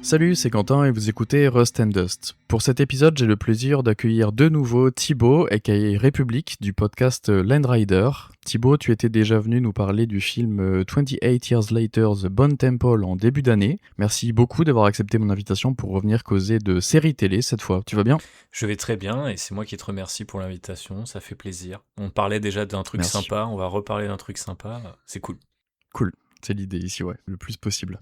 Salut, c'est Quentin et vous écoutez Rust and Dust. Pour cet épisode, j'ai le plaisir d'accueillir de nouveau Thibaut, aka République, du podcast Land Rider. Thibaut, tu étais déjà venu nous parler du film 28 Years Later, The Bone Temple en début d'année. Merci beaucoup d'avoir accepté mon invitation pour revenir causer de séries télé cette fois. Tu vas bien ? Je vais très bien et c'est moi qui te remercie pour l'invitation, ça fait plaisir. On parlait déjà d'un truc Merci. sympa, on va reparler d'un truc sympa, c'est cool. Cool, c'est l'idée ici, ouais, le plus possible.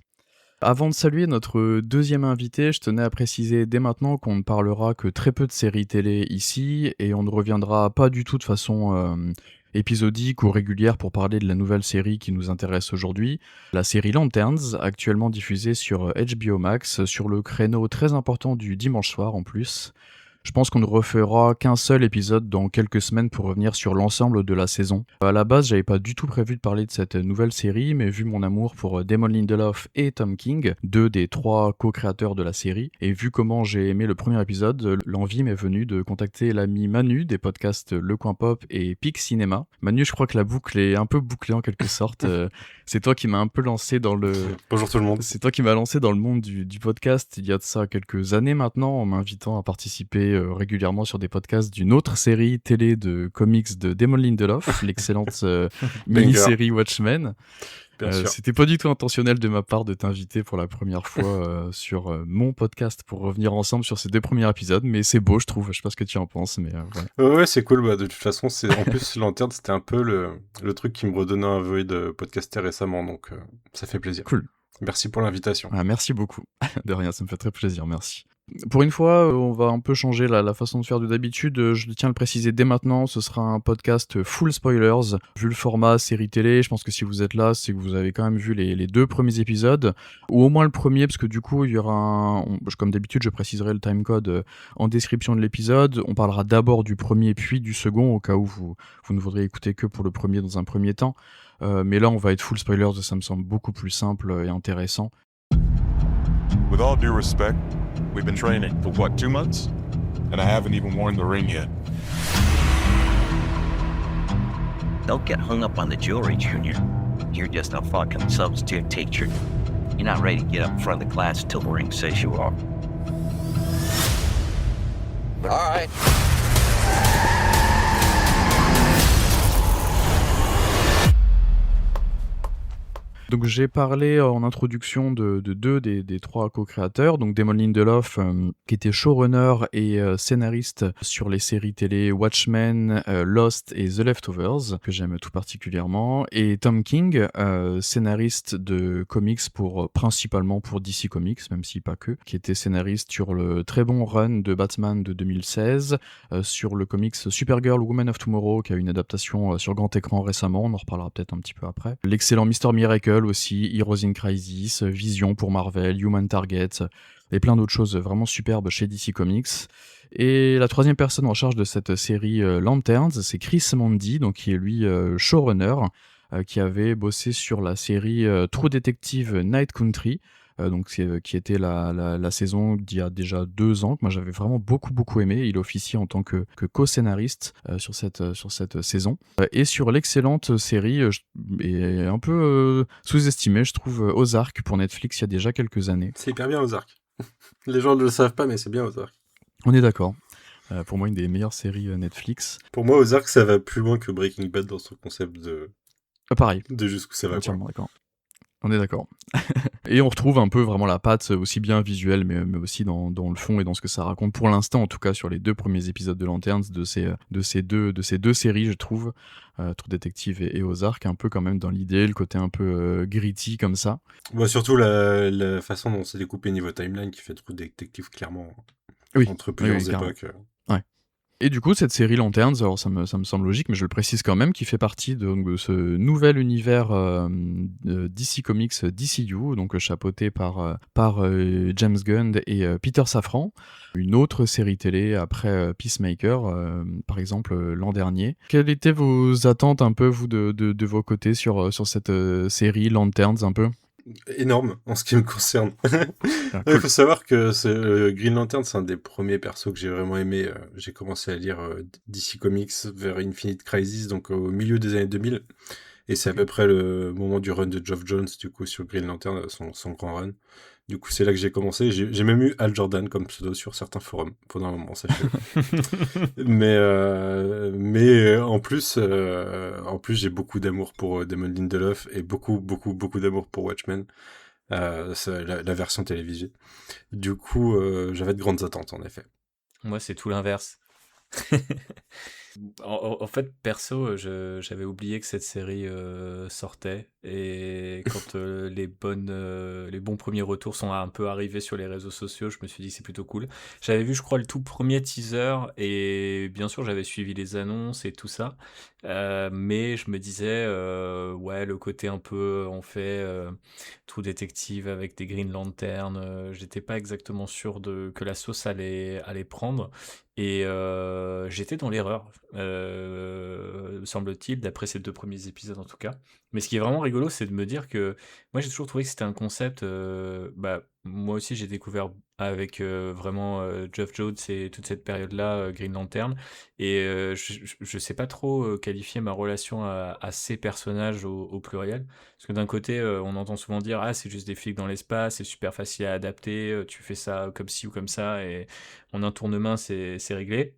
Avant de saluer notre deuxième invité, je tenais à préciser dès maintenant qu'on ne parlera que très peu de séries télé ici et on ne reviendra pas du tout de façon épisodique ou régulière pour parler de la nouvelle série qui nous intéresse aujourd'hui, la série Lanterns, actuellement diffusée sur HBO Max, sur le créneau très important du dimanche soir en plus. Je pense qu'on ne refera qu'un seul épisode dans quelques semaines pour revenir sur l'ensemble de la saison. À la base, j'avais pas du tout prévu de parler de cette nouvelle série, mais vu mon amour pour Damon Lindelof et Tom King, deux des trois co-créateurs de la série, et vu comment j'ai aimé le premier épisode, l'envie m'est venue de contacter l'ami Manu des podcasts Le Coin Pop et Pic Cinéma. Manu, je crois que la boucle est un peu bouclée en quelque sorte. C'est toi qui m'as un peu lancé dans le... Bonjour tout le monde. C'est toi qui m'as lancé dans le monde du podcast il y a de ça quelques années maintenant, en m'invitant à participer régulièrement sur des podcasts d'une autre série télé de comics de Damon Lindelof, l'excellente mini-série Watchmen. C'était pas du tout intentionnel de ma part de t'inviter pour la première fois sur mon podcast pour revenir ensemble sur ces deux premiers épisodes, mais c'est beau, je trouve. Je sais pas ce que tu en penses, mais ouais. Ouais, c'est cool. Bah, de toute façon, en plus Lanterne, c'était un peu le truc qui me redonnait un vœu de podcaster récemment, donc ça fait plaisir. Cool. Merci pour l'invitation. Ah, merci beaucoup. De rien, ça me fait très plaisir, merci. Pour une fois, on va un peu changer la façon de faire de d'habitude. Je tiens à le préciser dès maintenant, ce sera un podcast full spoilers. Vu le format série télé, je pense que si vous êtes là, c'est que vous avez quand même vu les deux premiers épisodes, ou au moins le premier, parce que du coup, il y aura comme d'habitude, je préciserai le timecode en description de l'épisode. On parlera d'abord du premier puis du second, au cas où vous ne voudriez écouter que pour le premier dans un premier temps. Mais là, on va être full spoilers, ça me semble beaucoup plus simple et intéressant. With all due respect, we've been training for what, 2 months? And I haven't even worn the ring yet. Don't get hung up on the jewelry, Junior. You're just a fucking substitute teacher. You're not ready to get up in front of the class till the ring says you are. All right. Donc j'ai parlé en introduction de deux des trois co-créateurs, donc Damon Lindelof qui était showrunner et scénariste sur les séries télé Watchmen, Lost et The Leftovers, que j'aime tout particulièrement, et Tom King, scénariste de comics principalement pour DC Comics, même si pas que, qui était scénariste sur le très bon run de Batman de 2016, sur le comics Supergirl Woman of Tomorrow, qui a une adaptation sur grand écran récemment, on en reparlera peut-être un petit peu après, l'excellent Mr. Miracle aussi, Heroes in Crisis, Vision pour Marvel, Human Target et plein d'autres choses vraiment superbes chez DC Comics. Et la troisième personne en charge de cette série Lanterns, c'est Chris Mandy, donc qui est lui showrunner, qui avait bossé sur la série True Detective Night Country, qui était la saison d'il y a déjà 2 ans, que moi j'avais vraiment beaucoup aimé. Il officie en tant que co-scénariste sur cette saison. Et sur l'excellente série, et un peu sous-estimée, je trouve, Ozark pour Netflix il y a déjà quelques années. C'est hyper bien Ozark. Les gens ne le savent pas, mais c'est bien Ozark. On est d'accord. Pour moi, une des meilleures séries Netflix. Pour moi, Ozark, ça va plus loin que Breaking Bad dans son concept de... pareil. De jusqu'où ça va. Entièrement d'accord. On est d'accord. Et on retrouve un peu vraiment la patte, aussi bien visuelle, mais aussi dans le fond et dans ce que ça raconte, pour l'instant en tout cas, sur les 2 premiers épisodes de Lanterns, de ces deux séries, je trouve, True Detective et Ozark, un peu quand même dans l'idée, le côté un peu gritty comme ça. Bah, surtout la façon dont c'est découpé niveau timeline qui fait True Detective clairement entre plusieurs époques. Ouais. Et du coup, cette série Lanterns, alors ça me semble logique, mais je le précise quand même, qui fait partie de ce nouvel univers DC Comics DCU, donc chapeauté par James Gunn et Peter Safran. Une autre série télé après Peacemaker, par exemple, l'an dernier. Quelles étaient vos attentes un peu, vous, de vos côtés sur cette série Lanterns un peu ? Énorme en ce qui me concerne. Cool. Il faut savoir que Green Lantern, c'est un des premiers persos que j'ai vraiment aimé. J'ai commencé à lire DC Comics vers Infinite Crisis, donc au milieu des années 2000. Et c'est à peu près le moment du run de Geoff Jones, du coup, sur Green Lantern, son grand run. Du coup, c'est là que j'ai commencé. J'ai même eu Al Jordan comme pseudo sur certains forums pendant un moment, sachez-le. Mais en plus, j'ai beaucoup d'amour pour Damon Lindelof et beaucoup d'amour pour Watchmen, c'est la version télévisée. Du coup, j'avais de grandes attentes, en effet. Moi, c'est tout l'inverse. En fait, perso, j'avais oublié que cette série sortait et quand les bons premiers retours sont un peu arrivés sur les réseaux sociaux, je me suis dit que c'est plutôt cool. J'avais vu, je crois, le tout premier teaser et bien sûr, j'avais suivi les annonces et tout ça, mais je me disais, ouais, le côté un peu, on fait True Detective avec des Green Lantern, j'étais pas exactement sûr que la sauce allait prendre. Et j'étais dans l'erreur, semble-t-il, d'après ces 2 premiers épisodes en tout cas. Mais ce qui est vraiment rigolo, c'est de me dire que moi j'ai toujours trouvé que c'était un concept, bah, moi aussi j'ai découvert avec vraiment Geoff Jones et toute cette période-là, Green Lantern. Et je sais pas trop qualifier ma relation à ces personnages au pluriel. Parce que d'un côté, on entend souvent dire ah, c'est juste des flics dans l'espace, c'est super facile à adapter, tu fais ça comme ci ou comme ça, et en un tournement, c'est réglé.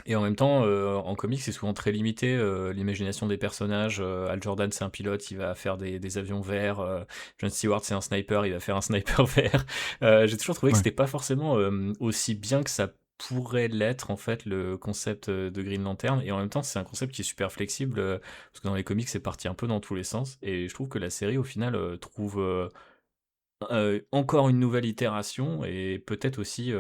Et en même temps, en comics, c'est souvent très limité, l'imagination des personnages. Hal Jordan, c'est un pilote, il va faire des avions verts. John Stewart, c'est un sniper, il va faire un sniper vert. J'ai toujours trouvé que Ouais. c'était pas forcément aussi bien que ça pourrait l'être, en fait, le concept de Green Lantern. Et en même temps, c'est un concept qui est super flexible, parce que dans les comics, c'est parti un peu dans tous les sens. Et je trouve que la série, au final, trouve encore une nouvelle itération et peut-être aussi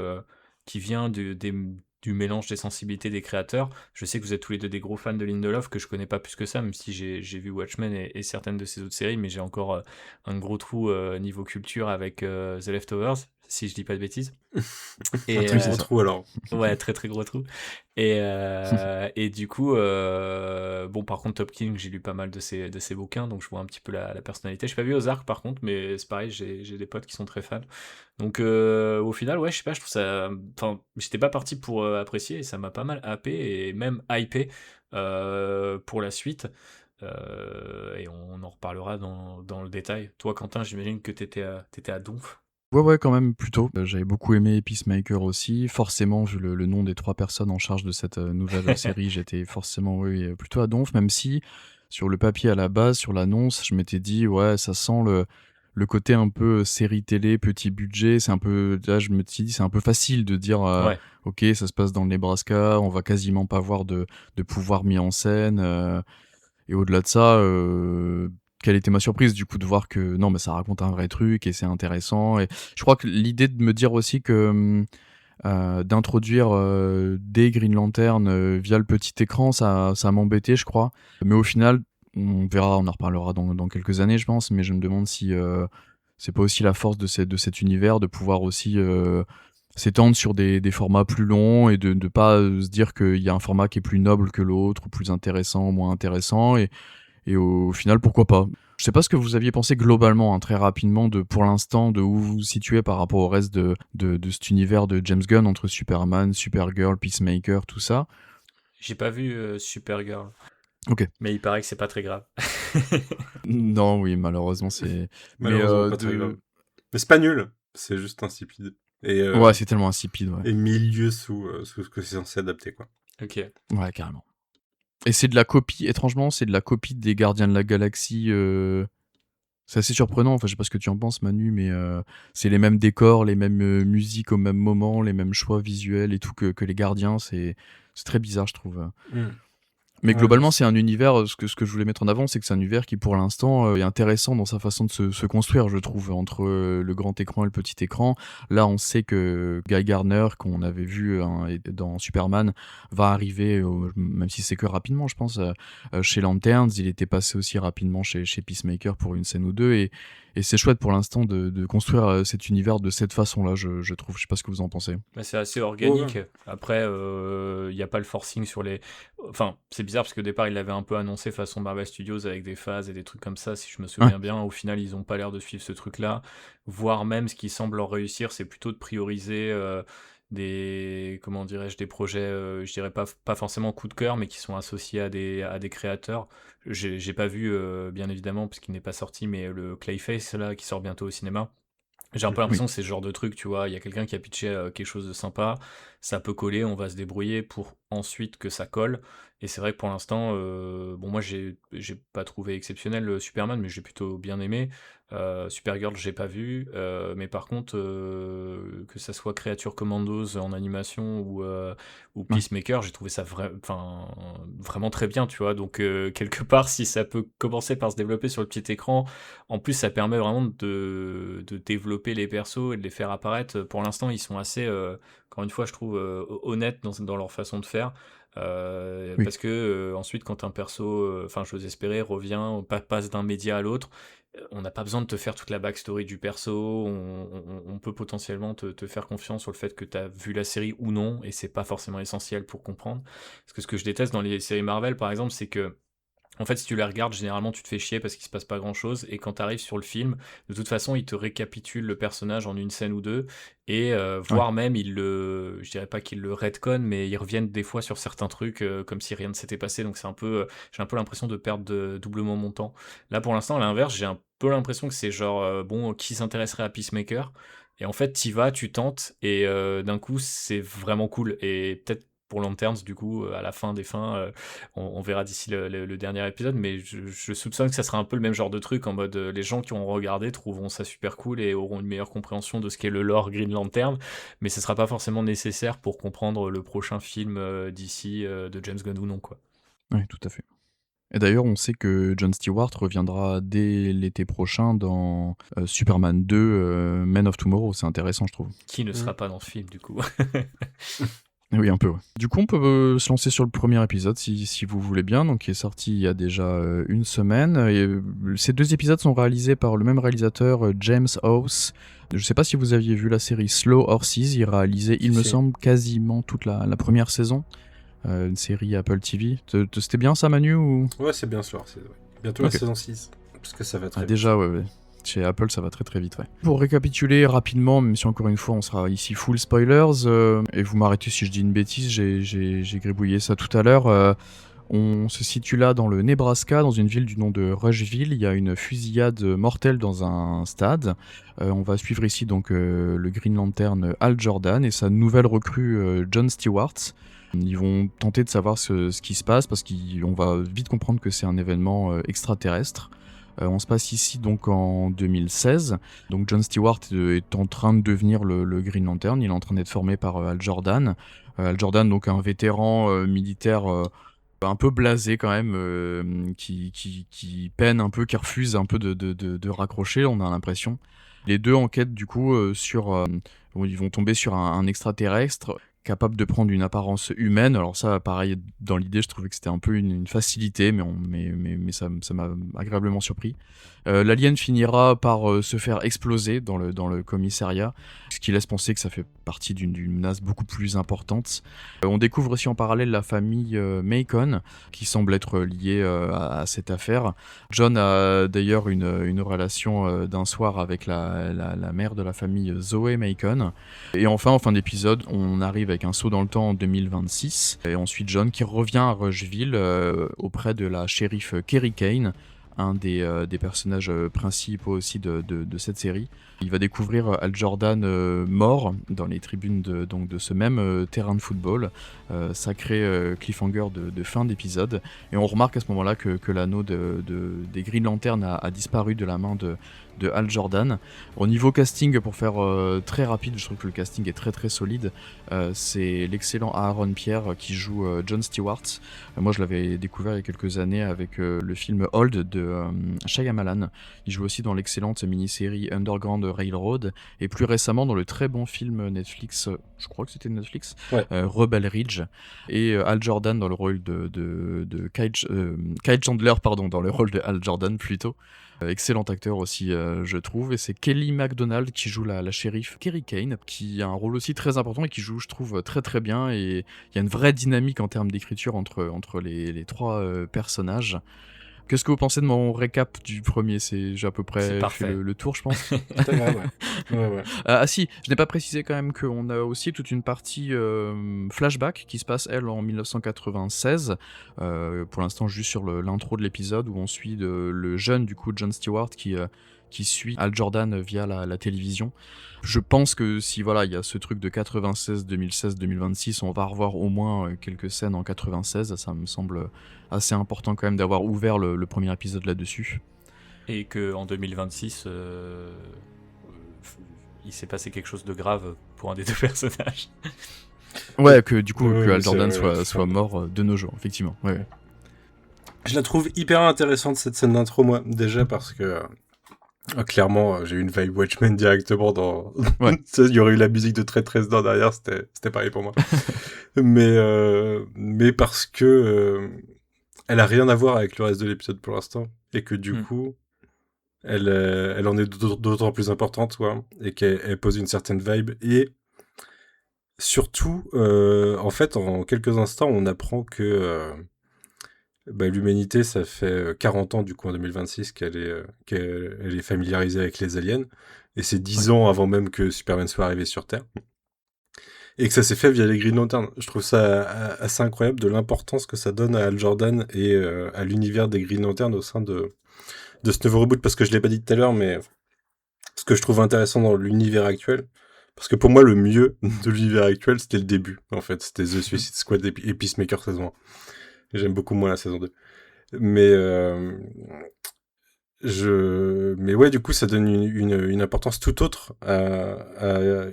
qui vient du mélange des sensibilités des créateurs. Je sais que vous êtes tous les deux des gros fans de Lindelof, que je connais pas plus que ça, même si j'ai vu Watchmen et certaines de ses autres séries, mais j'ai encore un gros trou niveau culture avec The Leftovers, si je dis pas de bêtises. Un Et très c'est gros ça. trou, alors. ouais, très très gros trou. Et du coup, bon, par contre, Top King, j'ai lu pas mal de ses bouquins, donc je vois un petit peu la personnalité. Je n'ai pas vu Ozark par contre, mais c'est pareil, j'ai des potes qui sont très fans. Donc au final, ouais, je sais pas, je trouve ça. Enfin, j'étais pas parti pour apprécier et ça m'a pas mal happé et même hypé pour la suite. Et on en reparlera dans le détail. Toi, Quentin, j'imagine que t'étais à Donf. Ouais, quand même, plutôt. J'avais beaucoup aimé Peacemaker aussi. Forcément, vu le nom des 3 personnes en charge de cette nouvelle série, j'étais forcément, oui, plutôt à donf, même si, sur le papier à la base, sur l'annonce, je m'étais dit, ouais, ça sent le côté un peu série télé, petit budget. C'est un peu, là, je me suis dit, c'est un peu facile de dire, Ouais. ok, ça se passe dans le Nebraska, on va quasiment pas voir de pouvoir mis en scène. Et au-delà de ça, quelle était ma surprise du coup de voir que non, mais ça raconte un vrai truc et c'est intéressant. Et je crois que l'idée de me dire aussi que d'introduire des Green Lantern via le petit écran, ça m'embêtait, je crois. Mais au final, on verra, on en reparlera dans quelques années, je pense. Mais je me demande si c'est pas aussi la force de cet univers de pouvoir aussi s'étendre sur des formats plus longs et de pas se dire qu'il y a un format qui est plus noble que l'autre, ou plus intéressant, moins intéressant. Et au final, pourquoi pas? Je sais pas ce que vous aviez pensé globalement, hein, très rapidement, pour l'instant, de où vous vous situez par rapport au reste de cet univers de James Gunn, entre Superman, Supergirl, Peacemaker, tout ça. J'ai pas vu Supergirl, Ok. mais il paraît que c'est pas très grave. Non, oui, malheureusement, c'est... Mais Malheureusement, pas très grave. Mais c'est pas nul, c'est juste insipide. Et, ouais, c'est tellement insipide, ouais. et milieu sous ce que c'est censé adapter, quoi. Ok. Ouais, carrément. Et c'est de la copie, étrangement, c'est de la copie des Gardiens de la Galaxie. C'est assez surprenant, enfin je sais pas ce que tu en penses Manu, mais c'est les mêmes décors, les mêmes musiques au même moment, les mêmes choix visuels et tout que les Gardiens, c'est très bizarre je trouve. Mais Ouais, globalement, je- c'est un univers, ce que je voulais mettre en avant, c'est que c'est un univers qui, pour l'instant, est intéressant dans sa façon de se construire, je trouve, entre le grand écran et le petit écran. Là, on sait que Guy Gardner, qu'on avait vu dans Superman, va arriver, même si c'est que rapidement, je pense, chez Lanterns. Il était passé aussi rapidement chez Peacemaker pour une scène ou deux, et c'est chouette pour l'instant de construire cet univers de cette façon-là, je trouve. Je sais pas ce que vous en pensez. Bah, c'est assez organique. Après, il n'y a pas le forcing sur les. Enfin, c'est bizarre parce qu'au départ, ils l'avaient un peu annoncé façon Marvel Studios avec des phases et des trucs comme ça, si je me souviens bien. Au final, ils n'ont pas l'air de suivre ce truc-là. Voire même, ce qui semble leur réussir, c'est plutôt de prioriser comment dirais-je, des projets, je dirais pas forcément coup de cœur, mais qui sont associés à des créateurs. J'ai pas vu, bien évidemment, parce qu'il n'est pas sorti, mais le Clayface, là, qui sort bientôt au cinéma. J'ai un peu Oui. l'impression que c'est ce genre de truc, tu vois, il y a quelqu'un qui a pitché quelque chose de sympa, ça peut coller, on va se débrouiller pour ensuite que ça colle. Et c'est vrai que pour l'instant, bon, moi j'ai pas trouvé exceptionnel Superman, mais j'ai plutôt bien aimé. Supergirl, j'ai pas vu, mais par contre, que ça soit Creature Commandos en animation ou Ouais. Peacemaker, j'ai trouvé ça vraiment très bien, tu vois. Donc, quelque part, si ça peut commencer par se développer sur le petit écran, en plus, ça permet vraiment de développer les persos et de les faire apparaître. Pour l'instant, ils sont assez, encore une fois, je trouve, honnêtes dans leur façon de faire. Oui. Parce que ensuite, quand un perso, enfin, j'ose espérer, revient, passe d'un média à l'autre, on n'a pas besoin de te faire toute la backstory du perso. On peut potentiellement te faire confiance sur le fait que tu as vu la série ou non, et c'est pas forcément essentiel pour comprendre. Parce que ce que je déteste dans les séries Marvel, par exemple, c'est que en fait, si tu les regardes, généralement, tu te fais chier parce qu'il se passe pas grand-chose. Et quand tu arrives sur le film, de toute façon, il te récapitule le personnage en une scène ou deux. Et Ouais. voire même, je dirais pas qu'ils le retconnent, mais ils reviennent des fois sur certains trucs comme si rien ne s'était passé. Donc c'est un peu, j'ai un peu l'impression de perdre doublement mon temps. Là, pour l'instant, à l'inverse, j'ai un peu l'impression que c'est genre, bon, qui s'intéresserait à Peacemaker? Et en fait, t'y vas, tu tentes, et d'un coup, c'est vraiment cool. Et peut-être pour Lanterns, du coup, à la fin des fins, on verra d'ici le dernier épisode, mais je soupçonne que ça sera un peu le même genre de truc, en mode les gens qui ont regardé trouveront ça super cool et auront une meilleure compréhension de ce qu'est le lore Green Lantern, mais ce sera pas forcément nécessaire pour comprendre le prochain film d'ici de James Gunn ou non, quoi. Oui, tout à fait. Et d'ailleurs, on sait que Jon Stewart reviendra dès l'été prochain dans Superman 2, Men of Tomorrow. C'est intéressant, je trouve. Qui ne sera pas dans ce film, du coup. Oui, un peu, ouais. Du coup, on peut se lancer sur le premier épisode, si vous voulez bien, donc qui est sorti il y a déjà une semaine. Et, ces 2 épisodes sont réalisés par le même réalisateur, James House. Je sais pas si vous aviez vu la série Slow Horses, il réalisait, il me Si. semble, quasiment toute la première saison. Une série Apple TV. C'était bien ça, Manu, ou... Ouais, c'est bien sûr. Ouais. Bientôt Ok. la saison 6. Parce que ça va très Ah, vite. déjà, ouais. Chez Apple, ça va très très vite, ouais. Pour récapituler rapidement, même si encore une fois on sera ici full spoilers, et vous m'arrêtez si je dis une bêtise, j'ai gribouillé ça tout à l'heure. On se situe là dans le Nebraska, dans une ville du nom de Rushville. Il y a une fusillade mortelle dans un stade. On va suivre ici donc le Green Lantern Hal Jordan et sa nouvelle recrue Jon Stewart. Ils vont tenter de savoir ce qui se passe parce qu'on va vite comprendre que c'est un événement extraterrestre. On se passe ici donc en 2016. Donc Jon Stewart est en train de devenir le Green Lantern. Il est en train d'être formé par Hal Jordan. Hal Jordan, donc un vétéran militaire un peu blasé quand même, qui peine un peu, qui refuse un peu de raccrocher, on a l'impression. Les deux enquêtent du coup ils vont tomber sur un extraterrestre capable de prendre une apparence humaine. Alors ça, pareil, dans l'idée, je trouvais que c'était un peu une facilité, mais ça m'a agréablement surpris. L'alien finira par se faire exploser dans le commissariat, ce qui laisse penser que ça fait partie d'une menace beaucoup plus importante. On découvre aussi en parallèle la famille Macon, qui semble être liée à cette affaire. John a d'ailleurs une relation d'un soir avec la mère de la famille, Zoe Macon. Et enfin, en fin d'épisode, on arrive avec un saut dans le temps en 2026. Et ensuite, John qui revient à Rushville auprès de la shérif Kerry Kane, un des personnages principaux aussi de cette série. Il va découvrir Hal Jordan mort dans les tribunes de ce même terrain de football. Sacré cliffhanger de fin d'épisode. Et on remarque à ce moment-là que l'anneau des Green Lantern a disparu de la main de Hal Jordan. Au niveau casting, pour faire très rapide, je trouve que le casting est très très solide. C'est l'excellent Aaron Pierre qui joue Jon Stewart. Moi je l'avais découvert il y a quelques années avec le film Old de Shyamalan. Il joue aussi dans l'excellente mini-série Underground Railroad et plus récemment dans le très bon film Netflix, je crois que c'était Netflix, Ouais. Rebel Ridge, et Hal Jordan dans le rôle de Kyle Chandler, pardon, dans le rôle de Hal Jordan plutôt. Excellent acteur aussi, je trouve, et c'est Kelly MacDonald qui joue la shérif Kerry Kane, qui a un rôle aussi très important et qui joue, je trouve, très très bien, et il y a une vraie dynamique en termes d'écriture entre les trois personnages. Qu'est-ce que vous pensez de mon récap du premier ? J'ai à peu C'est près parfait. fait le tour, je pense. C'est vrai, ouais. Ouais. Ah si, je n'ai pas précisé quand même qu'on a aussi toute une partie flashback qui se passe, elle, en 1996. Pour l'instant, juste sur l'intro de l'épisode où on suit le jeune, du coup, Jon Stewart qui suit Hal Jordan via la télévision. Je pense que si voilà, il y a ce truc de 96, 2016, 2026, on va revoir au moins quelques scènes en 96. Ça me semble assez important quand même d'avoir ouvert le premier épisode là-dessus. Et qu'en 2026, il s'est passé quelque chose de grave pour un des deux personnages. Ouais, que du coup, Ouais, que mais Hal Jordan c'est- ouais, soit mort de nos jours, effectivement. Ouais. Je la trouve hyper intéressante cette scène d'intro, moi, déjà parce que clairement, j'ai eu une vibe Watchmen directement dans. Ouais. Il y aurait eu la musique de Très 13 dans derrière, c'était pareil pour moi. mais parce que elle a rien à voir avec le reste de l'épisode pour l'instant et que du coup, elle en est d'autant plus importante, quoi, et qu'elle pose une certaine vibe et surtout, en fait, en quelques instants, on apprend que l'humanité, ça fait 40 ans, du coup, en 2026, qu'elle est familiarisée avec les aliens. Et c'est 10 ans avant même que Superman soit arrivé sur Terre. Et que ça s'est fait via les Green Lanterns. Je trouve ça assez incroyable de l'importance que ça donne à Hal Jordan et à l'univers des Green Lanterns au sein de ce nouveau reboot. Parce que je l'ai pas dit tout à l'heure, mais ce que je trouve intéressant dans l'univers actuel, parce que pour moi, le mieux de l'univers actuel, c'était le début, en fait. C'était The Suicide Squad et Peacemaker saison 1. J'aime beaucoup moins la saison 2. Mais mais ouais, du coup, ça donne une importance tout autre.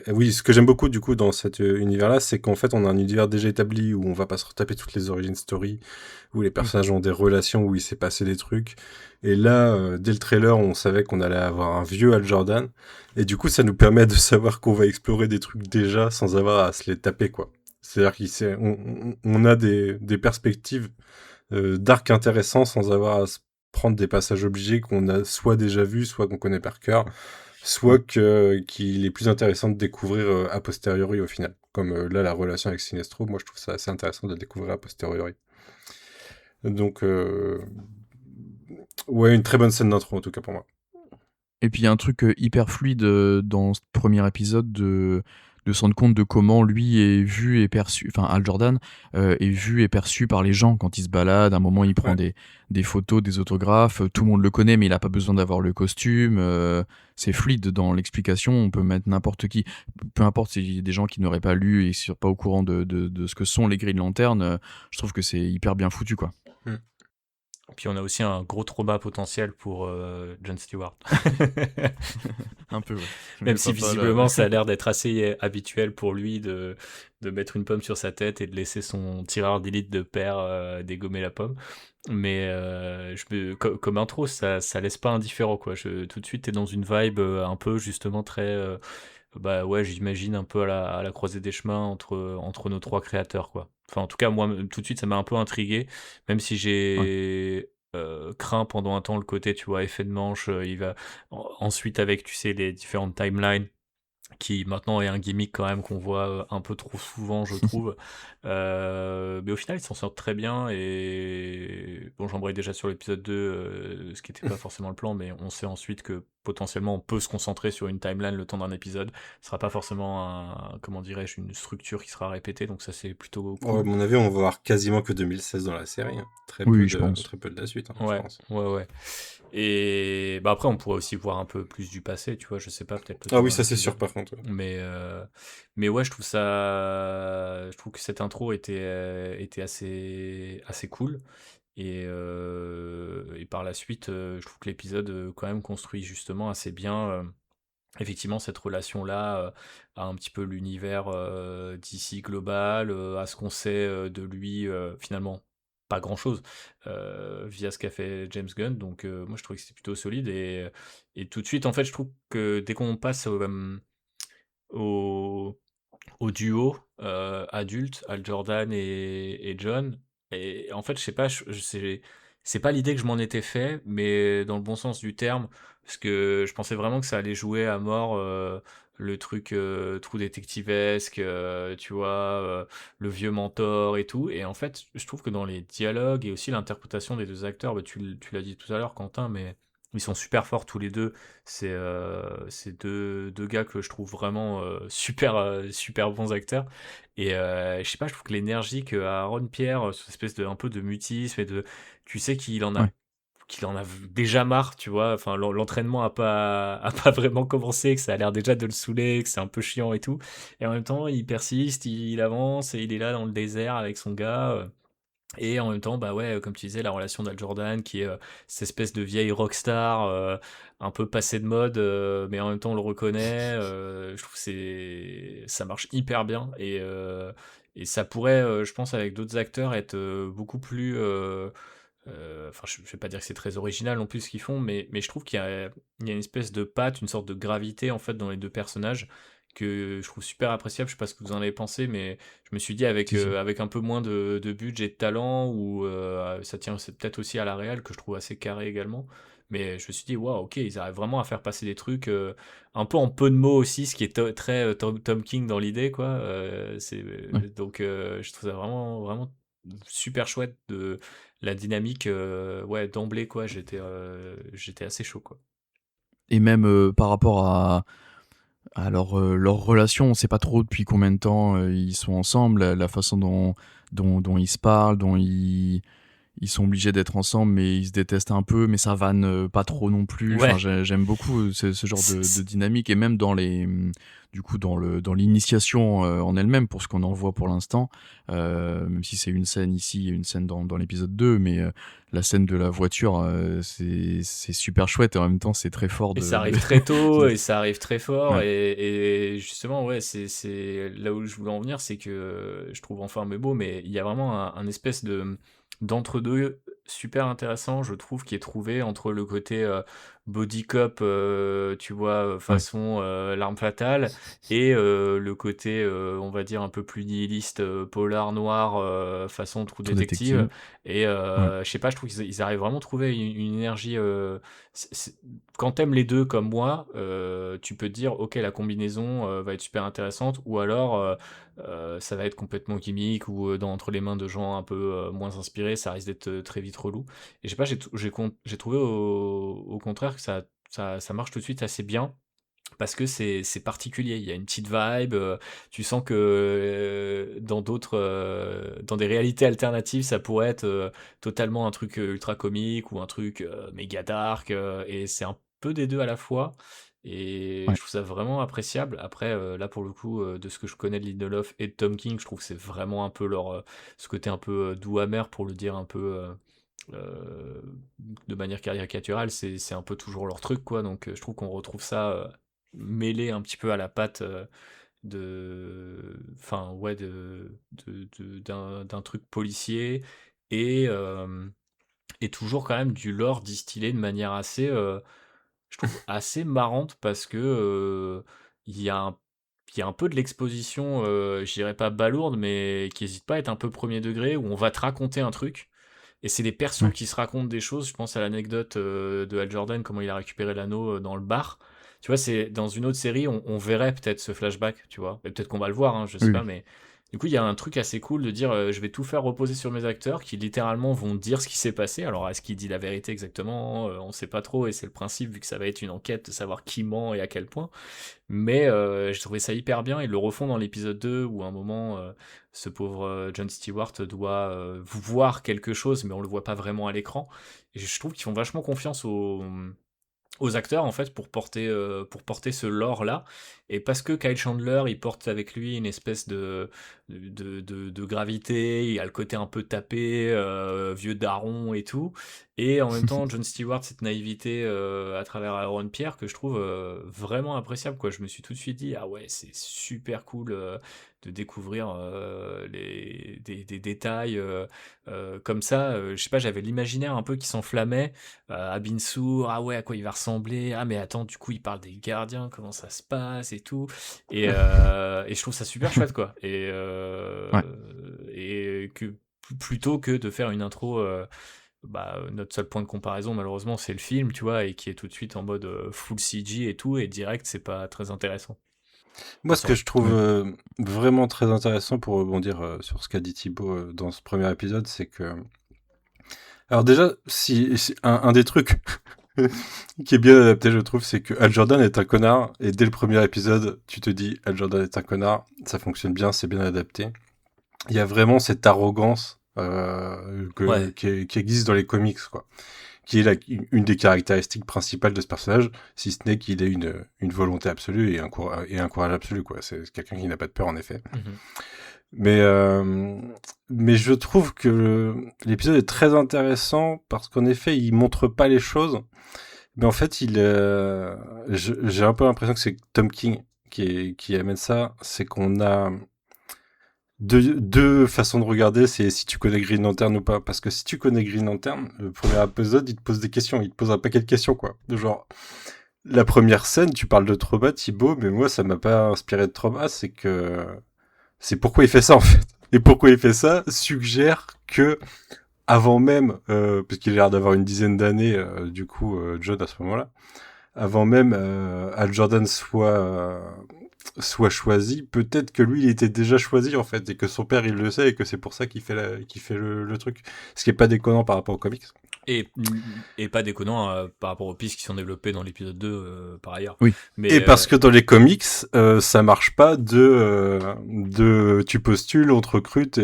Oui, ce que j'aime beaucoup du coup dans cet univers-là, c'est qu'en fait, on a un univers déjà établi où on va pas se retaper toutes les origin story, où les personnages ont des relations, où il s'est passé des trucs. Et là, dès le trailer, on savait qu'on allait avoir un vieux Hal Jordan, et du coup, ça nous permet de savoir qu'on va explorer des trucs déjà sans avoir à se les taper, quoi. C'est-à-dire qu'on a des perspectives d'arc intéressants sans avoir à se prendre des passages obligés qu'on a soit déjà vus, soit qu'on connaît par cœur, soit qu'il est plus intéressant de découvrir a posteriori au final. Comme là, la relation avec Sinestro, moi je trouve ça assez intéressant de le découvrir a posteriori. Donc, ouais, une très bonne scène d'intro en tout cas pour moi. Et puis il y a un truc hyper fluide dans ce premier épisode de se rendre compte de comment lui est vu et perçu, enfin Hal Jordan est vu et perçu par les gens quand il se balade. À un moment, il prend des photos, des autographes. Tout le monde le connaît, mais il n'a pas besoin d'avoir le costume. C'est fluide dans l'explication. On peut mettre n'importe qui, peu importe s'il y a des gens qui n'auraient pas lu et qui ne sont pas au courant de ce que sont les Green Lanterns. Je trouve que c'est hyper bien foutu, quoi. Puis on a aussi un gros trauma potentiel pour Jon Stewart. Un peu, ouais. Même si visiblement ça a l'air d'être assez habituel pour lui de mettre une pomme sur sa tête et de laisser son tireur d'élite de père dégommer la pomme. Mais comme intro, ça laisse pas indifférent, quoi. Tout de suite, t'es dans une vibe un peu justement très... bah ouais, j'imagine un peu à la croisée des chemins entre nos trois créateurs, quoi. Enfin, en tout cas, moi, tout de suite, ça m'a un peu intrigué, même si j'ai craint pendant un temps le côté, tu vois, effet de manche. Il va ensuite avec, tu sais, les différentes timelines, qui maintenant est un gimmick quand même qu'on voit un peu trop souvent, je trouve. Mais au final, ils s'en sortent très bien. Et bon, j'embraye déjà sur l'épisode 2, ce qui n'était pas forcément le plan, mais on sait ensuite que potentiellement on peut se concentrer sur une timeline le temps d'un épisode. Ce sera pas forcément comment dirais-je, une structure qui sera répétée, donc ça c'est plutôt cool. Ouais, à mon avis, on va voir quasiment que 2016 dans la série. Hein. Très peu de la suite, hein, ouais, je pense. Ouais. Et bah après, on pourrait aussi voir un peu plus du passé, tu vois, je sais pas, peut-être. Ah oui, ça c'est sûr, par contre. Ouais. Mais ouais, je trouve que cette intro était assez cool. Et par la suite, je trouve que l'épisode quand même construit justement assez bien. Effectivement, cette relation-là à un petit peu l'univers d'ici global, à ce qu'on sait de lui, finalement, pas grand-chose, via ce qu'a fait James Gunn. Donc, moi, je trouvais que c'était plutôt solide. Et tout de suite, en fait, je trouve que dès qu'on passe au, au duo adulte, Hal Jordan et John, et en fait, je sais pas, c'est pas l'idée que je m'en étais fait, mais dans le bon sens du terme, parce que je pensais vraiment que ça allait jouer à mort le truc True Detectivesque, tu vois, le vieux mentor et tout. Et en fait, je trouve que dans les dialogues et aussi l'interprétation des deux acteurs, bah, tu l'as dit tout à l'heure, Quentin, mais Ils sont super forts tous les deux. C'est deux gars que je trouve vraiment super bons acteurs. Et je sais pas, je trouve que l'énergie que Aaron Pierre, cette espèce de un peu de mutisme et de, tu sais Ouais. qu'il en a déjà marre, tu vois. Enfin, l'entraînement a pas vraiment commencé, que ça a l'air déjà de le saouler, que c'est un peu chiant et tout. Et en même temps, il persiste, il avance et il est là dans le désert avec son gars. Et en même temps, bah ouais, comme tu disais, la relation d'Al Jordan, qui est cette espèce de vieille rockstar, un peu passée de mode, mais en même temps on le reconnaît. Je trouve que ça marche hyper bien et ça pourrait, je pense, avec d'autres acteurs, être beaucoup plus. Enfin, je vais pas dire que c'est très original non plus ce qu'ils font, mais je trouve qu'il y a une espèce de patte, une sorte de gravité en fait dans les deux personnages que je trouve super appréciable. Je sais pas ce que vous en avez pensé, mais je me suis dit avec, Si, si. avec un peu moins de budget et de talent, ou ça tient c'est peut-être aussi à la réal que je trouve assez carré également. Mais je me suis dit, waouh, ok, ils arrivent vraiment à faire passer des trucs un peu en peu de mots aussi, ce qui est très Tom King dans l'idée, quoi. Ouais. Donc je trouve ça vraiment super chouette de la dynamique, ouais, d'emblée, quoi. J'étais assez chaud, quoi. Et même par rapport à leur relation, on sait pas trop depuis combien de temps ils sont ensemble, la façon dont ils se parlent, dont ils sont obligés d'être ensemble, mais ils se détestent un peu, mais ça vanne pas trop non plus. Enfin, Ouais, j'aime beaucoup ce genre c'est- de c'est- dynamique, et même du coup, dans l'initiation en elle-même, pour ce qu'on en voit pour l'instant, même si c'est une scène ici et une scène dans l'épisode 2, mais la scène de la voiture, c'est super chouette, et en même temps, c'est très fort et ça de arrive très tôt de- et ça arrive très fort. Ouais, Et justement, ouais, c'est là où je voulais en venir, c'est que je trouve enfin mes mots, mais il y a vraiment un espèce d'entre-deux super intéressant, je trouve, qui est trouvé entre le côté body cop, tu vois, ouais, façon l'arme fatale, et le côté, on va dire, un peu plus nihiliste, polar noir, façon True True Détective. Detective. Et Ouais, je sais pas, je trouve qu'ils arrivent vraiment à trouver une énergie. Quand t'aimes les deux comme moi, tu peux te dire, ok, la combinaison va être super intéressante, ou alors ça va être complètement gimmick, ou entre les mains de gens un peu moins inspirés, ça risque d'être très vite relou. Et je sais pas, j'ai trouvé au contraire que ça marche tout de suite assez bien. Parce que c'est particulier, il y a une petite vibe, tu sens que dans des réalités alternatives, ça pourrait être totalement un truc ultra comique ou un truc méga dark, et c'est un peu des deux à la fois. Et ouais. je trouve ça vraiment appréciable. Après, là pour le coup, de ce que je connais de Lindelof et de Tom King, je trouve que c'est vraiment un peu ce côté un peu doux amer, pour le dire un peu euh, de manière caricaturale, c'est un peu toujours leur truc, quoi. Donc je trouve qu'on retrouve ça mêlé un petit peu à la patte enfin ouais, d'un truc policier, et et toujours quand même du lore distillé de manière assez, je trouve assez marrante, parce que il y a un il y a un peu de l'exposition, je dirais pas balourde, mais qui hésite pas à être un peu premier degré, où on va te raconter un truc. Et c'est des persos Ouais. qui se racontent des choses. Je pense à l'anecdote de Hal Jordan, comment il a récupéré l'anneau dans le bar. Tu vois, c'est dans une autre série, on verrait peut-être ce flashback, tu vois. Et peut-être qu'on va le voir, hein, je sais Oui, pas, oui. mais du coup, il y a un truc assez cool de dire je vais tout faire reposer sur mes acteurs, qui littéralement vont dire ce qui s'est passé. Alors, est-ce qu'il dit la vérité exactement? On sait pas trop, et c'est le principe, vu que ça va être une enquête, de savoir qui ment et à quel point. Mais j'ai trouvé ça hyper bien. Ils le refont dans l'épisode 2, où à un moment, ce pauvre Jon Stewart doit voir quelque chose, mais on le voit pas vraiment à l'écran. Et je trouve qu'ils font vachement confiance aux acteurs, en fait, pour porter ce lore là, et parce que Kyle Chandler, il porte avec lui une espèce de gravité, il a le côté un peu tapé, vieux daron et tout, et en même temps Jon Stewart, cette naïveté à travers Aaron Pierre, que je trouve vraiment appréciable, quoi. Je me suis tout de suite dit, ah ouais, c'est super cool de découvrir des détails comme ça. Je sais pas, j'avais l'imaginaire un peu qui s'enflammait à Binsour, ah ouais, à quoi il va ressembler, ah mais attends, du coup il parle des gardiens, comment ça se passe et tout, et je trouve ça super chouette, quoi, Ouais. et que plutôt que de faire une intro, notre seul point de comparaison malheureusement c'est le film, tu vois, et qui est tout de suite en mode full CG et tout, et direct c'est pas très intéressant. Moi, ce que je trouve Ouais. vraiment très intéressant, pour rebondir sur ce qu'a dit Thibaut dans ce premier épisode, c'est que... Alors déjà, si un des trucs qui est bien adapté, je trouve, c'est que Hal Jordan est un connard, et dès le premier épisode, tu te dis Hal Jordan est un connard, ça fonctionne bien, c'est bien adapté. Il y a vraiment cette arrogance Ouais. qui existe dans les comics, quoi. Qui est une des caractéristiques principales de ce personnage, si ce n'est qu'il ait une volonté absolue et un courage absolu, quoi. C'est quelqu'un qui n'a pas de peur, en effet. Mhm. Mais je trouve que l'épisode est très intéressant parce qu'en effet, il montre pas les choses. Mais en fait, j'ai un peu l'impression que c'est Tom King qui amène ça. C'est qu'on a deux façons de regarder, c'est si tu connais Green Lantern ou pas. Parce que si tu connais Green Lantern, le premier épisode, il te pose des questions. Il te pose un paquet de questions, quoi. Genre, la première scène, tu parles de trauma, Thibaut, mais moi, ça m'a pas inspiré de trauma. C'est pourquoi il fait ça, en fait. Et pourquoi il fait ça suggère que, avant même, parce qu'il a l'air d'avoir une dizaine d'années, John, à ce moment-là, avant même Hal Jordan soit choisi, peut-être que lui il était déjà choisi en fait et que son père il le sait et que c'est pour ça qu'il fait le truc, ce qui est pas déconnant par rapport aux comics. Et pas déconnant par rapport aux pistes qui sont développées dans l'épisode 2 par ailleurs. Oui. Mais, Et parce que dans les comics ça marche pas de tu postules, on te recrute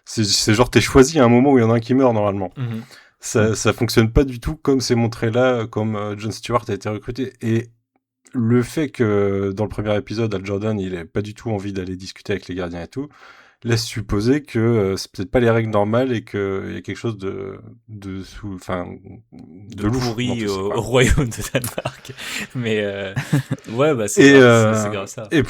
c'est genre t'es choisi à un moment où il y en a un qui meurt normalement. Mhm. Ça fonctionne pas du tout comme c'est montré là, comme Jon Stewart a été recruté. Et le fait que dans le premier épisode, Hal Jordan, il ait pas du tout envie d'aller discuter avec les gardiens et tout, laisse supposer que c'est peut-être pas les règles normales et qu'il y a quelque chose de louche pourri dans tout ça, au quoi. royaume de Danemark. Mais ouais, bah Et, c'est grave ça. et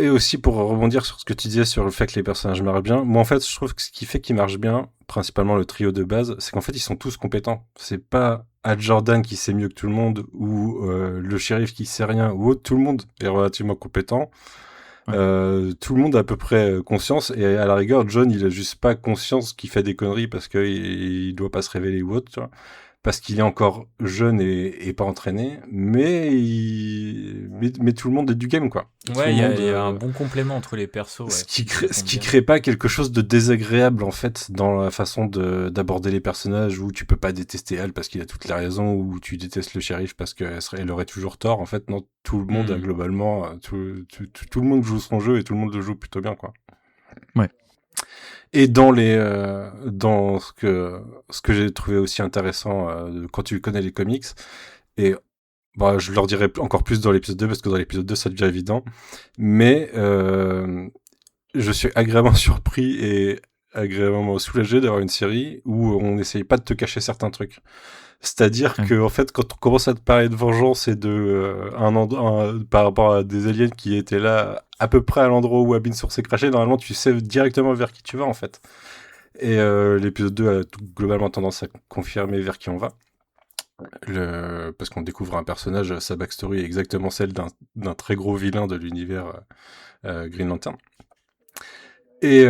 aussi pour rebondir sur ce que tu disais sur le fait que les personnages marchent bien, moi en fait je trouve que ce qui fait qu'ils marchent bien, principalement le trio de base, c'est qu'en fait ils sont tous compétents. C'est pas Hal Jordan qui sait mieux que tout le monde ou le shérif qui sait rien ou autre, tout le monde est relativement compétent. Ouais. Tout le monde a à peu près conscience et à la rigueur John il a juste pas conscience qu'il fait des conneries parce qu'il doit pas se révéler ou autre, tu vois, parce qu'il est encore jeune et pas entraîné, mais tout le monde est du game, quoi. Tout Ouais, le il monde, y a un bon complément entre les persos. Ouais, ce qui ça crée, ce tombe qui bien. crée pas quelque chose de désagréable en fait dans la façon d'aborder les personnages, où tu peux pas détester Hal parce qu'il a toutes les raisons, ou tu détestes le shérif parce qu'elle aurait toujours tort. En fait, non, tout le monde a globalement, tout le monde joue son jeu et tout le monde le joue plutôt bien, quoi. Ouais. Et dans ce que j'ai trouvé aussi intéressant quand tu connais les comics, et bah, je leur dirai encore plus dans l'épisode 2 parce que dans l'épisode 2 ça devient évident, mais je suis agréablement surpris et agréablement soulagé d'avoir une série où on n'essaye pas de te cacher certains trucs. C'est-à-dire que en fait, quand on commence à te parler de vengeance et de par rapport à des aliens qui étaient là à peu près à l'endroit où Abin-Sur s'est craché, normalement tu sais directement vers qui tu vas en fait. Et l'épisode 2 a globalement tendance à confirmer vers qui on va. Parce qu'on découvre un personnage, sa backstory est exactement celle d'un très gros vilain de l'univers Green Lantern. Et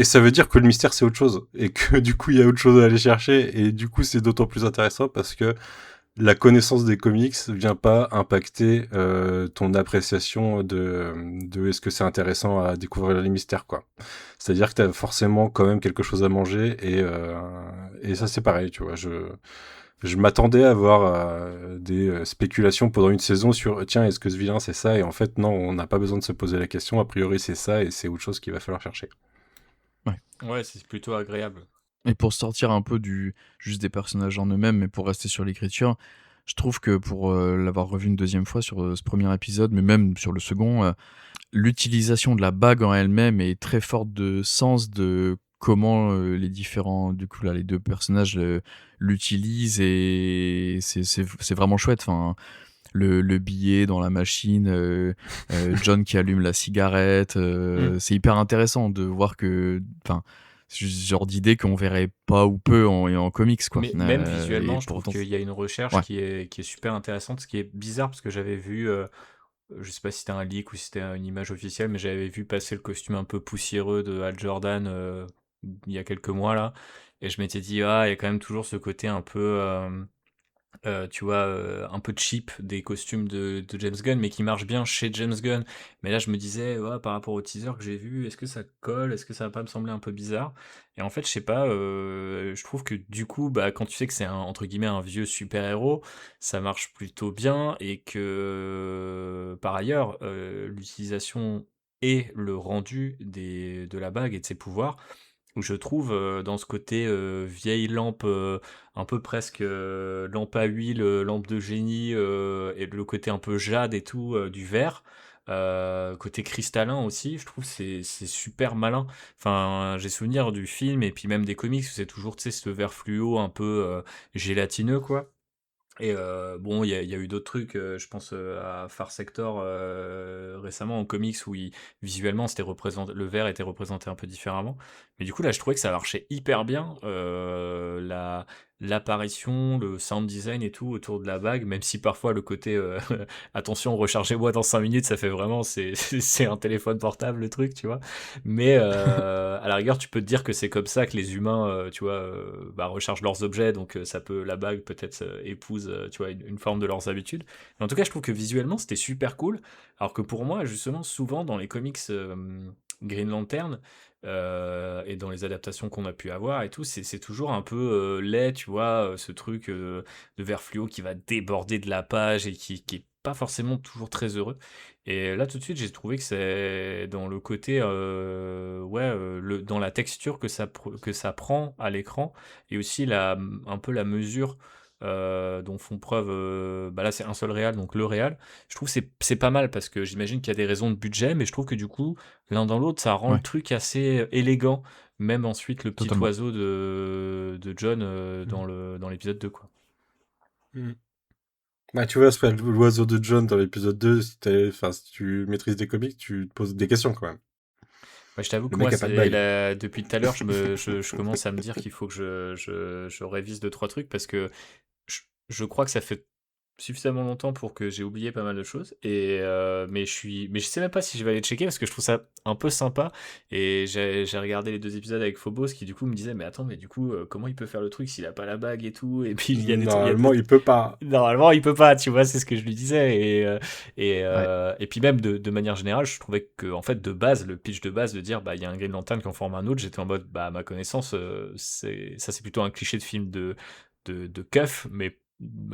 ça veut dire que le mystère c'est autre chose, et que du coup il y a autre chose à aller chercher, et du coup c'est d'autant plus intéressant parce que la connaissance des comics vient pas impacter ton appréciation de est-ce que c'est intéressant à découvrir les mystères, quoi. C'est-à-dire que t'as forcément quand même quelque chose à manger, et ça c'est pareil, tu vois. Je m'attendais à avoir des spéculations pendant une saison sur tiens, est-ce que ce vilain c'est ça, et en fait non, on n'a pas besoin de se poser la question, a priori c'est ça et c'est autre chose qu'il va falloir chercher. Ouais, c'est plutôt agréable. Et pour sortir un peu juste des personnages en eux-mêmes, mais pour rester sur l'écriture, je trouve que pour l'avoir revu une deuxième fois sur ce premier épisode, mais même sur le second, l'utilisation de la bague en elle-même est très forte de sens de comment les différents, du coup là, les deux personnages l'utilisent, et c'est vraiment chouette. Enfin, le billet dans la machine, John qui allume la cigarette, c'est hyper intéressant de voir que, enfin, c'est ce genre d'idée qu'on verrait pas ou peu en comics, quoi. Mais même Et visuellement, je trouve pourtant, qu'il y a une recherche ouais. qui est super intéressante, ce qui est bizarre parce que j'avais vu, je sais pas si c'était un leak ou si c'était une image officielle, mais j'avais vu passer le costume un peu poussiéreux de Hal Jordan il y a quelques mois là, et je m'étais dit, ah, il y a quand même toujours ce côté un peu tu vois, un peu cheap des costumes de James Gunn, mais qui marchent bien chez James Gunn. Mais là, je me disais, ouais, par rapport au teaser que j'ai vu, est-ce que ça colle? Est-ce que ça va pas me sembler un peu bizarre? Et en fait, je sais pas, je trouve que du coup, bah, quand tu sais que c'est entre guillemets, un vieux super-héros, ça marche plutôt bien et que, par ailleurs, l'utilisation et le rendu de la bague et de ses pouvoirs, où je trouve, dans ce côté, vieille lampe, un peu presque, lampe à huile, lampe de génie, et le côté un peu jade et tout, du verre, côté cristallin aussi, je trouve c'est super malin. Enfin, j'ai souvenir du film et puis même des comics où c'est toujours, tu sais, ce verre fluo un peu, gélatineux, quoi. Et bon, il y a eu d'autres trucs, je pense, à Far Sector, récemment en comics où visuellement le verre était représenté un peu différemment. Mais du coup là, je trouvais que ça marchait hyper bien, l'apparition, le sound design et tout autour de la bague, même si parfois le côté, attention, rechargez-moi dans 5 minutes, ça fait vraiment, c'est un téléphone portable le truc, tu vois. Mais à la rigueur, tu peux te dire que c'est comme ça que les humains, tu vois, bah, rechargent leurs objets, donc la bague peut-être épouse, tu vois, une forme de leurs habitudes. Mais en tout cas, je trouve que visuellement, c'était super cool. Alors que pour moi, justement, souvent dans les comics Green Lantern, et dans les adaptations qu'on a pu avoir et tout, c'est toujours un peu laid, tu vois, ce truc de verre fluo qui va déborder de la page et qui est pas forcément toujours très heureux. Et là, tout de suite, j'ai trouvé que c'est dans le côté, ouais, dans la texture que ça prend à l'écran, et aussi un peu la mesure dont font preuve. Bah là, c'est un seul réal, donc le réal. Je trouve que c'est pas mal parce que j'imagine qu'il y a des raisons de budget, mais je trouve que du coup, l'un dans l'autre, ça rend le Ouais, truc assez élégant. Même ensuite, le petit totalement. oiseau de John Mm. dans l'épisode 2, quoi. Mm. Bah, tu vois, c'est pas l'oiseau de John dans l'épisode 2, enfin, si tu maîtrises des comics, tu te poses des questions quand même. Ouais, je t'avoue Le que moi, mec a pas de bague. depuis tout à l'heure, je commence à me dire qu'il faut que je révise deux, trois trucs parce que je crois que ça fait suffisamment longtemps pour que j'ai oublié pas mal de choses. Mais je sais même pas si je vais aller checker parce que je trouve ça un peu sympa. Et j'ai regardé les deux épisodes avec Phobos qui du coup me disait, mais attends, mais du coup, comment il peut faire le truc s'il a pas la bague et tout? Et puis il y a des trucs, Normalement, il peut pas. normalement, il peut pas, tu vois, c'est ce que je lui disais. Ouais. Et puis même de manière générale, je trouvais que, en fait, de base, le pitch de base de dire, bah, il y a un Green Lantern qui en forme un autre, j'étais en mode, bah, à ma connaissance, c'est plutôt un cliché de film de keuf, mais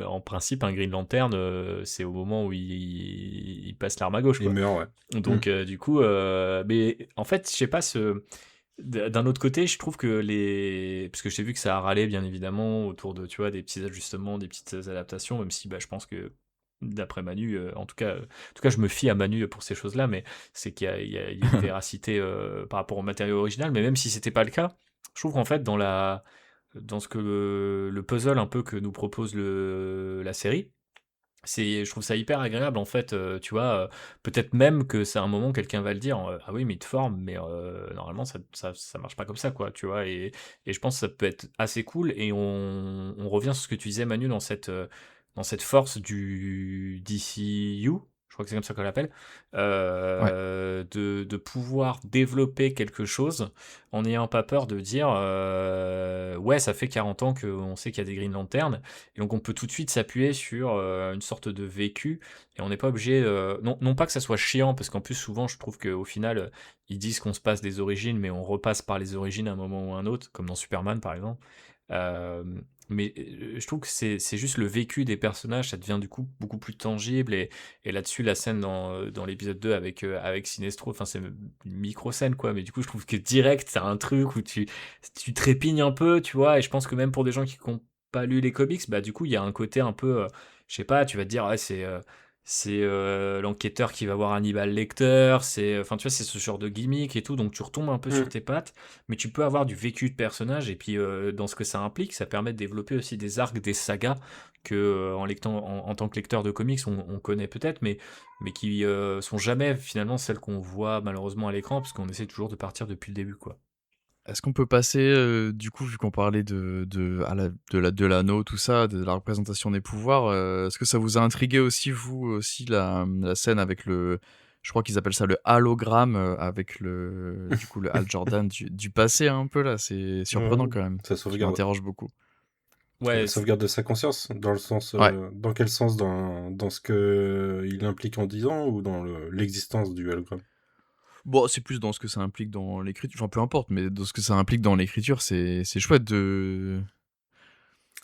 en principe, un Green Lantern, c'est au moment où il passe l'arme à gauche, Il quoi. meurt, ouais. Mm. Donc, du coup, mais en fait, je sais pas, d'un autre côté, je trouve que parce que j'ai vu que ça a râlé, bien évidemment, autour de, tu vois, des petits ajustements, des petites adaptations, même si, bah, je pense que, d'après Manu, en tout cas, je me fie à Manu pour ces choses-là, mais c'est qu'il y a une véracité par rapport au matériau original, mais même si c'était pas le cas, je trouve qu'en fait, dans ce que le puzzle un peu que nous propose la série, je trouve ça hyper agréable en fait, tu vois, peut-être même que c'est un moment quelqu'un va le dire, ah oui mais il te forme, mais normalement ça marche pas comme ça quoi, tu vois, et je pense que ça peut être assez cool, et on revient sur ce que tu disais Manu dans cette force du DCU, je crois que c'est comme ça qu'on l'appelle, Ouais. de pouvoir développer quelque chose en n'ayant pas peur de dire, ouais ça fait 40 ans qu'on sait qu'il y a des Green Lanterns, et donc on peut tout de suite s'appuyer sur une sorte de vécu, et on n'est pas obligé, non pas que ça soit chiant, parce qu'en plus souvent je trouve qu'au final ils disent qu'on se passe des origines, mais on repasse par les origines à un moment ou à un autre, comme dans Superman par exemple. Euh, mais je trouve que c'est juste le vécu des personnages, ça devient du coup beaucoup plus tangible, et là-dessus la scène dans l'épisode 2 avec Sinestro, enfin c'est une micro-scène quoi, mais du coup je trouve que direct c'est un truc où tu trépignes un peu, tu vois, et je pense que même pour des gens qui n'ont pas lu les comics, bah du coup il y a un côté un peu, je sais pas, tu vas te dire, ouais, c'est l'enquêteur qui va voir Hannibal Lecter, enfin tu vois, c'est ce genre de gimmick et tout, donc tu retombes un peu sur Mm. tes pattes, mais tu peux avoir du vécu de personnage, et puis dans ce que ça implique, ça permet de développer aussi des arcs, des sagas que en tant que lecteur de comics on connaît peut-être, mais qui sont jamais finalement celles qu'on voit malheureusement à l'écran, parce qu'on essaie toujours de partir depuis le début quoi. Est-ce qu'on peut passer, du coup, vu qu'on parlait de l'anneau, tout ça, de la représentation des pouvoirs, est-ce que ça vous a intrigué aussi, vous aussi, la scène avec je crois qu'ils appellent ça le hologramme, avec du coup, le Hal Jordan du passé un peu là? C'est surprenant Ouais, quand même. ça Qui sauvegarde. m'interroge beaucoup. Ouais, La sauvegarde de sa conscience, dans le sens, Ouais. dans quel sens, dans ce que il implique en disant ou dans l'existence du hologramme? Bon, c'est plus dans ce que ça implique dans l'écriture, enfin peu importe, mais dans ce que ça implique dans l'écriture, c'est chouette de.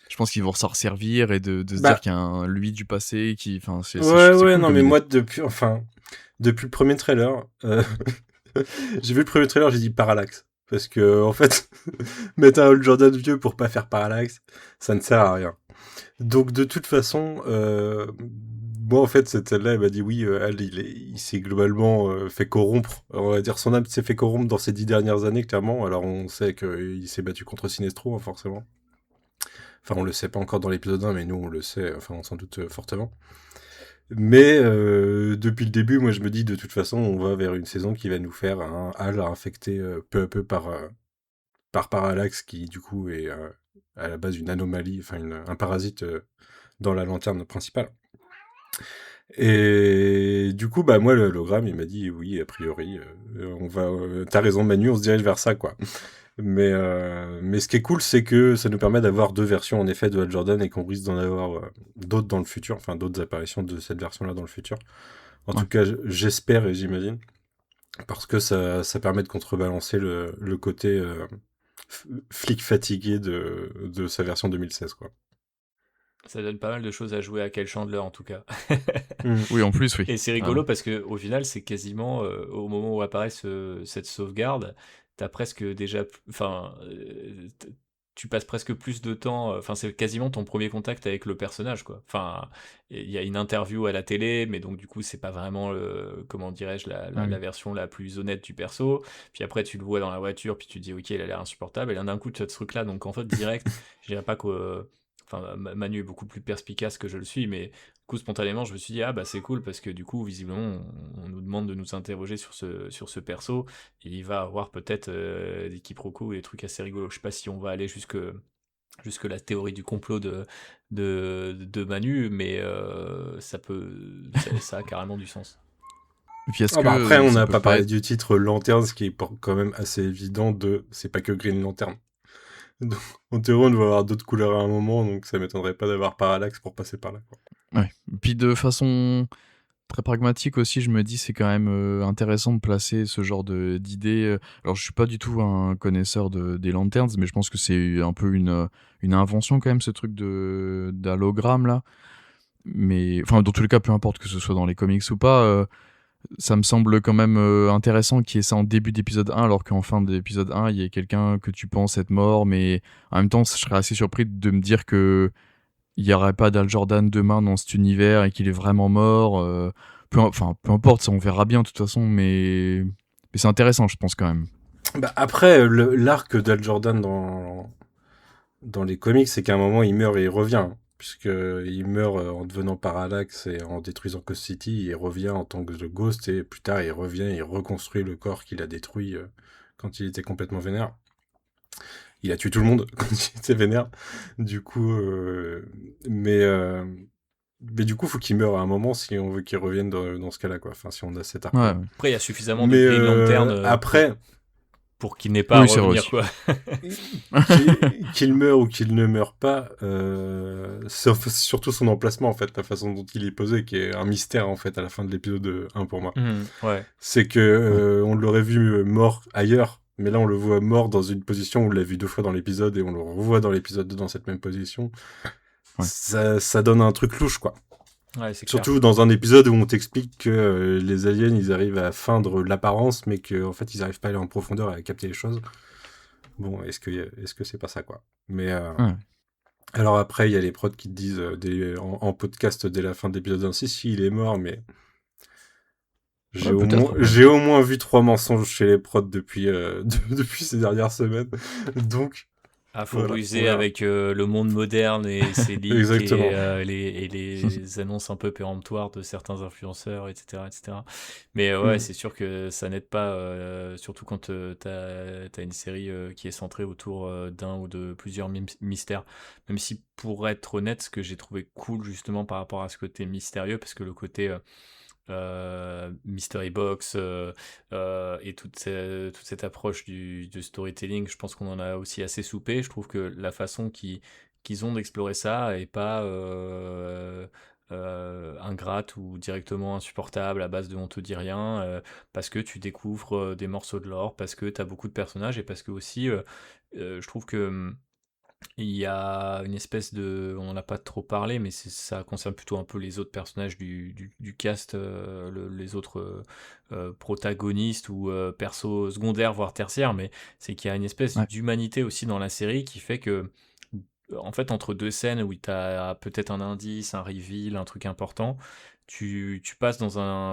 Je pense qu'ils vont s'en resservir et de se dire Bah, qu'il y a un lui du passé qui. Enfin, ouais, c'est ouais, cool non, comme mais idée. moi, depuis le premier trailer, j'ai vu le premier trailer, j'ai dit Parallax. Parce que, en fait, mettre un Hal Jordan vieux pour pas faire Parallax, ça ne sert à rien. Donc, de toute façon, moi, en fait, cette scène-là, elle m'a dit oui, Hal, il s'est globalement fait corrompre. On va dire, son âme s'est fait corrompre dans ces 10 dernières années, clairement. Alors, on sait qu'il s'est battu contre Sinestro, hein, forcément. Enfin, on le sait pas encore dans l'épisode 1, mais nous, on le sait, enfin, on s'en doute fortement. Mais depuis le début, moi je me dis de toute façon, on va vers une saison qui va nous faire un Hal infecté peu à peu par Parallax, qui du coup est à la base une anomalie, enfin un parasite dans la lanterne principale. Et du coup, bah moi l'hologramme, il m'a dit oui, a priori, on va. T'as raison, Manu, on se dirige vers ça, quoi. Mais ce qui est cool, c'est que ça nous permet d'avoir deux versions en effet de Hal Jordan et qu'on risque d'en avoir d'autres dans le futur, enfin d'autres apparitions de cette version-là dans le futur. En Ouais. tout cas, j'espère et j'imagine, parce que ça permet de contrebalancer le côté flic fatigué de sa version 2016, quoi. ça donne pas mal de choses à jouer à Kyle Chandler en tout cas. Oui, en plus, oui. Et c'est rigolo parce que au final, c'est quasiment au moment où apparaît cette sauvegarde, t'as presque déjà, enfin, tu passes presque plus de temps. Enfin, c'est quasiment ton premier contact avec le personnage, quoi. Enfin, il y a une interview à la télé, mais donc du coup, c'est pas vraiment comment dirais-je, Ah oui. la version la plus honnête du perso. Puis après, tu le vois dans la voiture, puis tu te dis, ok, il a l'air insupportable. Et là, d'un coup, tu as ce truc-là. Donc en fait, direct, je dirais pas que. Enfin, Manu est beaucoup plus perspicace que je le suis, mais du coup, spontanément, je me suis dit, ah bah c'est cool parce que du coup, visiblement, on nous demande de nous interroger sur ce perso. Et il va avoir peut-être des quiproquos ou des trucs assez rigolos. Je sais pas si on va aller jusque la théorie du complot de Manu, mais ça a carrément du sens. Et puis, est-ce Ah bah après, que on ça n'a peut pas pas parlé être. du titre Lanterne, ce qui est quand même assez évident c'est pas que Green Lantern. Donc, en théorie, on doit avoir d'autres couleurs à un moment, donc ça m'étonnerait pas d'avoir Parallax pour passer par là, quoi. Ouais. Puis de façon très pragmatique aussi, je me dis c'est quand même intéressant de placer ce genre d'idées. Alors je suis pas du tout un connaisseur des lanterns, mais je pense que c'est un peu une invention quand même ce truc d'hologramme là. Mais enfin dans tous les cas, peu importe que ce soit dans les comics ou pas, ça me semble quand même intéressant qu'il y ait ça en début d'épisode 1 alors qu'en fin d'épisode 1 il y ait quelqu'un que tu penses être mort, mais en même temps je serais assez surpris de me dire que il n'y aurait pas d'Al Jordan demain dans cet univers et qu'il est vraiment mort. Peu importe, ça on verra bien de toute façon, mais c'est intéressant, je pense quand même. Bah après, l'arc d'Al Jordan dans les comics, c'est qu'à un moment, il meurt et il revient. Puisqu'il meurt en devenant Parallax et en détruisant Ghost City, il revient en tant que The Ghost, et plus tard, il revient, il reconstruit le corps qu'il a détruit quand il était complètement vénère. Il a tué tout le monde quand il était vénère. Du coup, mais du coup, faut qu'il meure à un moment si on veut qu'il revienne dans ce cas-là, quoi. Enfin, si on a cet Ouais, arc-là. ouais. Après, il y a suffisamment de Mais Green Lantern après, pour qu'il n'ait pas à Oui, c'est vrai revenir, aussi. quoi. qu'il meure ou qu'il ne meure pas, c'est surtout son emplacement, en fait, la façon dont il est posé, qui est un mystère, en fait, à la fin de l'épisode 1 pour moi. Ouais. C'est que on l'aurait vu mort ailleurs, mais là on le voit mort dans une position où on l'a vu 2 fois dans l'épisode et on le revoit dans l'épisode 2 dans cette même position. Ouais. Ça donne un truc louche, quoi. Ouais, c'est clair. Surtout dans un épisode où on t'explique que les aliens, ils arrivent à feindre l'apparence, mais qu'en fait, ils arrivent pas à aller en profondeur et à capter les choses. Bon, est-ce que c'est pas ça, quoi. Mais Ouais. alors après, il y a les prods qui te disent en podcast dès la fin de l'épisode 1, si, il est mort, mais Ouais, peut-être. Ouais. j'ai au moins vu 3 mensonges chez les prods depuis depuis ces dernières semaines. Donc Ah, faut voilà, on ruser verra. avec le monde moderne et ses leaks Exactement. et les annonces un peu péremptoires de certains influenceurs, etc., etc. Mais ouais, Mm. c'est sûr que ça n'aide pas, surtout quand t'as une série qui est centrée autour d'un ou de plusieurs mystères. Même si, pour être honnête, ce que j'ai trouvé cool justement par rapport à ce côté mystérieux, parce que le côté Mystery Box et toute cette approche du storytelling, je pense qu'on en a aussi assez soupé. Je trouve que la façon qui qu'ils ont d'explorer ça et pas ingrate ou directement insupportable à base de on te dit rien, parce que tu découvres des morceaux de lore, parce que tu as beaucoup de personnages et parce que aussi, je trouve que il y a une espèce de, on n'en a pas trop parlé, mais ça concerne plutôt un peu les autres personnages du cast, les autres protagonistes ou persos secondaires, voire tertiaires, mais c'est qu'il y a une espèce Ouais. d'humanité aussi dans la série qui fait que, en fait, entre deux scènes où tu as peut-être un indice, un reveal, un truc important, tu passes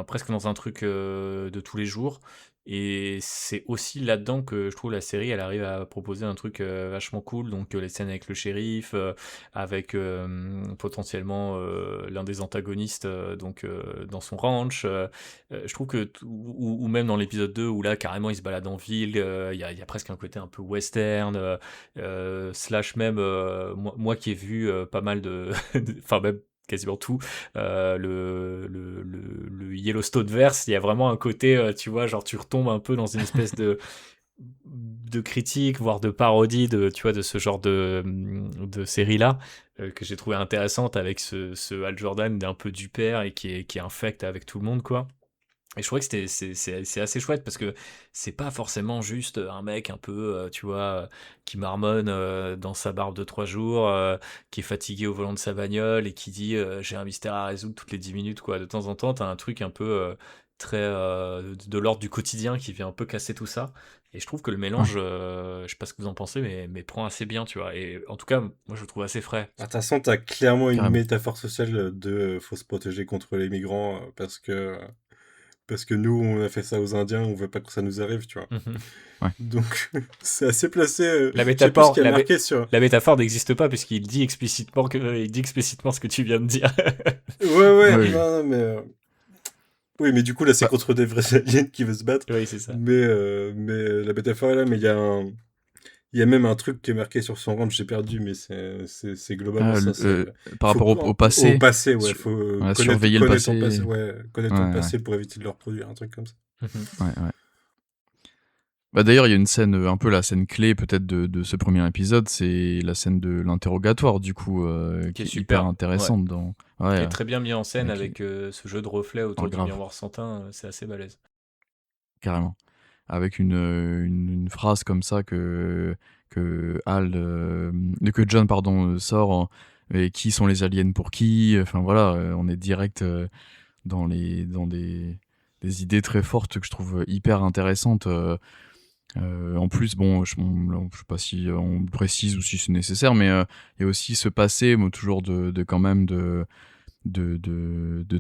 presque dans un truc de tous les jours. Et c'est aussi là-dedans que je trouve la série, elle arrive à proposer un truc vachement cool. Donc les scènes avec le shérif, avec potentiellement l'un des antagonistes dans son ranch. Je trouve que, ou même dans l'épisode 2, où là carrément il se balade en ville, il y a presque un côté un peu western, slash même, moi qui ai vu pas mal de... Enfin même quasiment tout, le Yellowstoneverse, il y a vraiment un côté, tu vois, genre tu retombes un peu dans une espèce de critique, voire de parodie tu vois, de ce genre de série-là, que j'ai trouvé intéressante avec ce Hal Jordan un peu du père et qui est infect avec tout le monde, quoi. Et je trouvais que c'est assez chouette parce que c'est pas forcément juste un mec un peu, tu vois, qui marmonne dans sa barbe de 3 jours, qui est fatigué au volant de sa bagnole et qui dit j'ai un mystère à résoudre toutes les 10 minutes, quoi. De temps en temps, t'as un truc un peu très de l'ordre du quotidien qui vient un peu casser tout ça. Et je trouve que le Ouais. mélange, je sais pas ce que vous en pensez, mais prend assez bien, tu vois. Et en tout cas, moi je le trouve assez frais. De toute façon, t'as clairement une Carrément. métaphore sociale de faut se protéger contre les migrants parce que nous, on a fait ça aux Indiens, on veut pas que ça nous arrive, tu vois. Mhm. Donc, c'est assez placé. La Je sais plus ce métaphore, qui a marqué sur. la métaphore n'existe pas puisqu'il dit explicitement il dit explicitement ce que tu viens de dire. Ouais, Oui. non, mais. Oui, mais du coup, là, c'est Bah, contre des vrais aliens qui veulent se battre. Oui, c'est ça. Mais la métaphore est là, mais il y a même un truc qui est marqué sur son ranch, j'ai perdu, mais c'est globalement ah, ça. par Faut, rapport au au passé, passé, ouais. su- Faut voilà, connaître, surveiller le connaître ton passé. passé, ouais. Connaître Ouais, ton ouais, passé pour éviter de le reproduire, un truc comme ça. Mhm. ouais. Bah d'ailleurs, il y a une scène, un peu la scène clé peut-être de ce premier épisode, c'est la scène de l'interrogatoire, du coup, Qui est qui est hyper super. Ouais. intéressante dans, Qui ouais, est très bien mis en scène avec avec ce jeu de reflets autour du grave, miroir sans teint, c'est assez balèze. carrément. Avec une phrase comme ça que John, pardon, sort, et qui sont les aliens pour qui, enfin voilà, on est direct dans des idées très fortes que je trouve hyper intéressantes. En plus, bon, je sais pas si on le précise ou si c'est nécessaire, mais il y a aussi ce passé, moi, toujours quand même de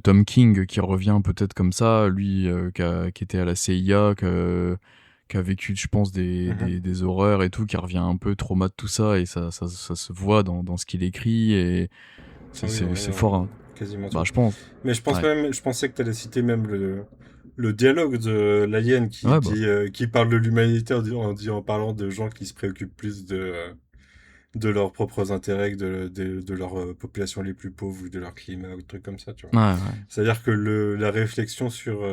Tom King qui revient peut-être comme ça, lui qui était à la CIA, qui a vécu, je pense, des horreurs et tout, qui revient un peu trauma de tout ça, et ça se voit dans ce qu'il écrit, et Ah oui, c'est fort, hein. quasiment Bah, tout. je pense. Mais Ouais. je pensais que tu allais citer même le dialogue de l'alien Ouais, bah. qui parle de l'humanité en parlant de gens qui se préoccupent plus de leurs propres intérêts que de leur population les plus pauvres ou de leur climat ou des trucs comme ça, tu vois. Ouais, ouais, C'est-à-dire que la réflexion sur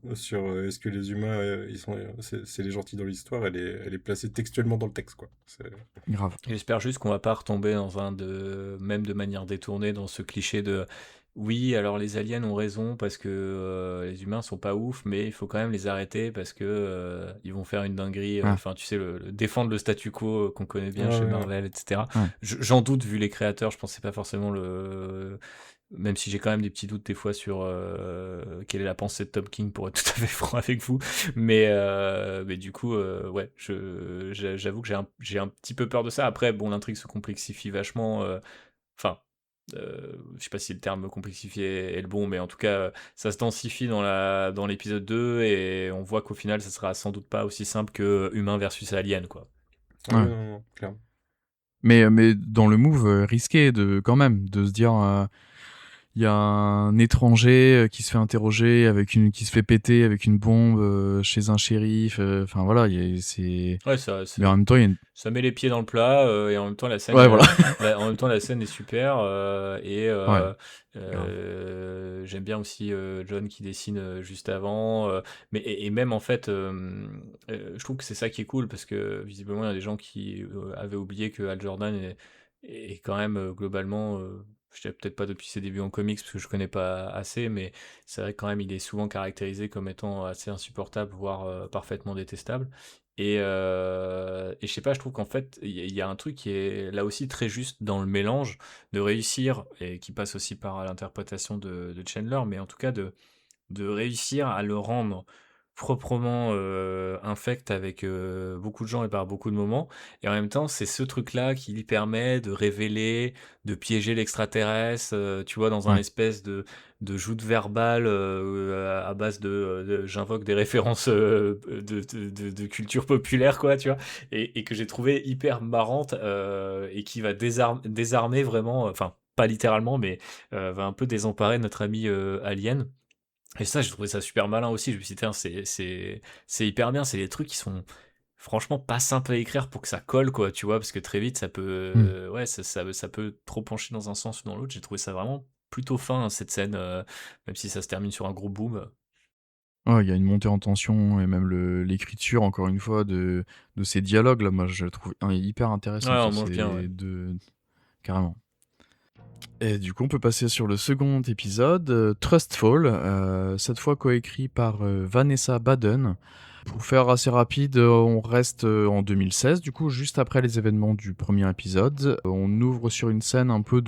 est-ce que les humains, c'est les gentils dans l'histoire, elle est placée textuellement dans le texte, quoi. grave. J'espère juste qu'on va pas retomber même de manière détournée, dans ce cliché de oui, alors les aliens ont raison parce que les humains sont pas ouf, mais il faut quand même les arrêter parce que ils vont faire une dinguerie. Ouais, Enfin, tu sais, défendre le statu quo qu'on connaît bien Ah chez ouais, ouais. Marvel, etc. ouais. J'en doute vu les créateurs, je pensais pas forcément même si j'ai quand même des petits doutes des fois sur quelle est la pensée de Tom King, pour être tout à fait franc avec vous. Mais du coup, ouais, j'avoue que j'ai un petit peu peur de ça. Après, bon, l'intrigue se complexifie vachement. Enfin, je sais pas si le terme complexifié est le bon, mais en tout cas, ça se densifie dans l'épisode 2 et on voit qu'au final, ça sera sans doute pas aussi simple que humain versus alien, quoi. Ah Ouais. oui, non, clairement. Mais dans le move risqué quand même, de se dire, il y a un étranger qui se fait interroger qui se fait péter avec une bombe chez un shérif. Enfin voilà, c'est. Ouais, Mais en même temps, il y a une. ça met les pieds dans le plat et en même temps Ouais, voilà. en même temps la scène est super Ouais. Grave. j'aime bien aussi John qui dessine juste avant mais et même en fait je trouve que c'est ça qui est cool parce que visiblement il y a des gens qui avaient oublié que Hal Jordan est quand même globalement, je dirais peut-être pas depuis ses débuts en comics parce que je connais pas assez, mais c'est vrai que quand même il est souvent caractérisé comme étant assez insupportable, voire parfaitement détestable. Et je sais pas, je trouve qu'en fait il y a un truc qui est là aussi très juste dans le mélange de réussir, et qui passe aussi par l'interprétation de Chandler, mais en tout cas de réussir à le rendre proprement infect avec beaucoup de gens et par beaucoup de moments. Et en même temps, c'est ce truc-là qui lui permet de révéler, de piéger l'extraterrestre, tu vois, dans un Ouais. espèce de joute verbale à base j'invoque des références de culture populaire, quoi, tu vois, et que j'ai trouvé hyper marrante et qui va désarmer vraiment, enfin, pas littéralement, mais va un peu désemparer notre ami Alien. Et ça, j'ai trouvé ça super malin aussi. Je me suis dit, tiens, c'est hyper bien. C'est des trucs qui sont franchement pas simples à écrire pour que ça colle, quoi, tu vois, parce que très vite, ça peut, Mm. ouais, ça peut trop pencher dans un sens ou dans l'autre. J'ai trouvé ça vraiment plutôt fin, hein, cette scène, même si ça se termine sur un gros boom. Ouais, il y a une montée en tension et même l'écriture, encore une fois, de ces dialogues là, moi je le trouve hyper Ouais, intéressant on sur mange bien, ouais. ces deux, carrément. Et du coup, on peut passer sur le second épisode, Trustful, cette fois coécrit par Vanessa Baden. Pour faire assez rapide, on reste en 2016, du coup, juste après les événements du premier épisode. On ouvre sur une scène un peu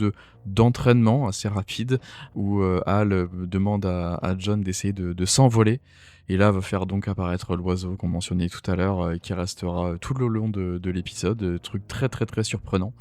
d'entraînement assez rapide, où Hal demande à John d'essayer de s'envoler. Et là, va faire donc apparaître l'oiseau qu'on mentionnait tout à l'heure, qui restera tout le long de l'épisode. Truc très très très surprenant.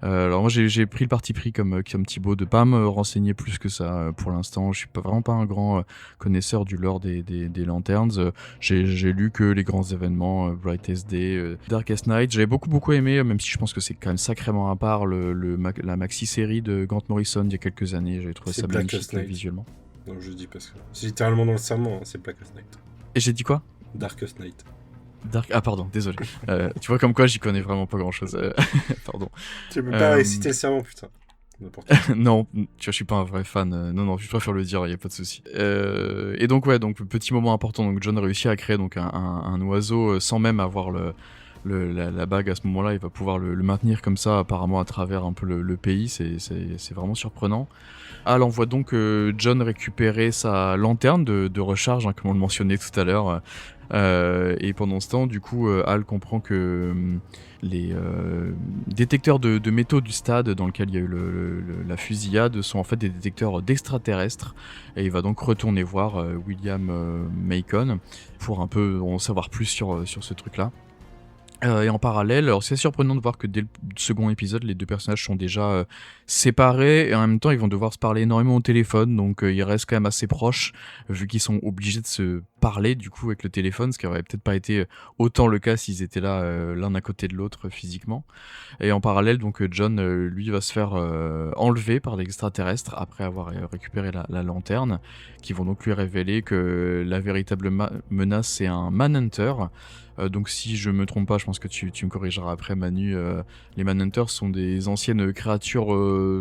Alors moi j'ai pris le parti pris comme Thibaut de pas me renseigner plus que ça pour l'instant. Je suis vraiment pas un grand connaisseur du lore des Lanterns. J'ai lu que les grands événements, Brightest Day, Darkest Night. J'avais beaucoup aimé, même si je pense que c'est quand même sacrément à part la maxi-série de Grant Morrison il y a quelques années. J'avais trouvé C'est ça Blackest magnifique Night. visuellement. Donc je dis parce que c'est littéralement dans le serment, hein, c'est Blackest Night. Et j'ai dit quoi? Darkest Night. Ah pardon, désolé. Tu vois comme quoi j'y connais vraiment pas grand chose. Pardon. Tu peux pas réciter le serment, putain. N'importe quoi. Non, tu vois, je suis pas un vrai fan. Non, je préfère le dire, il y a pas de souci. Et donc ouais, donc petit moment important. Donc John réussit à créer donc un oiseau sans même avoir la bague à ce moment-là. Il va pouvoir le maintenir comme ça, apparemment à travers un peu le pays. C'est vraiment surprenant. Hal envoie donc John récupérer sa lanterne de recharge, hein, comme on le mentionnait tout à l'heure. Et pendant ce temps, du coup, Hal comprend que les détecteurs de métaux du stade dans lequel il y a eu la fusillade sont en fait des détecteurs d'extraterrestres. Et il va donc retourner voir William Macon pour un peu en savoir plus sur ce truc-là. Et en parallèle, alors c'est surprenant de voir que dès le second épisode, les deux personnages sont déjà séparés et en même temps ils vont devoir se parler énormément au téléphone, donc ils restent quand même assez proches vu qu'ils sont obligés de se parler du coup avec le téléphone, ce qui aurait peut-être pas été autant le cas s'ils étaient là l'un à côté de l'autre physiquement. Et en parallèle, donc John lui va se faire enlever par l'extraterrestre après avoir récupéré la lanterne, qui vont donc lui révéler que la véritable menace c'est un Manhunter. Donc si je me trompe pas, je pense que tu me corrigeras après Manu, les Manhunters sont des anciennes créatures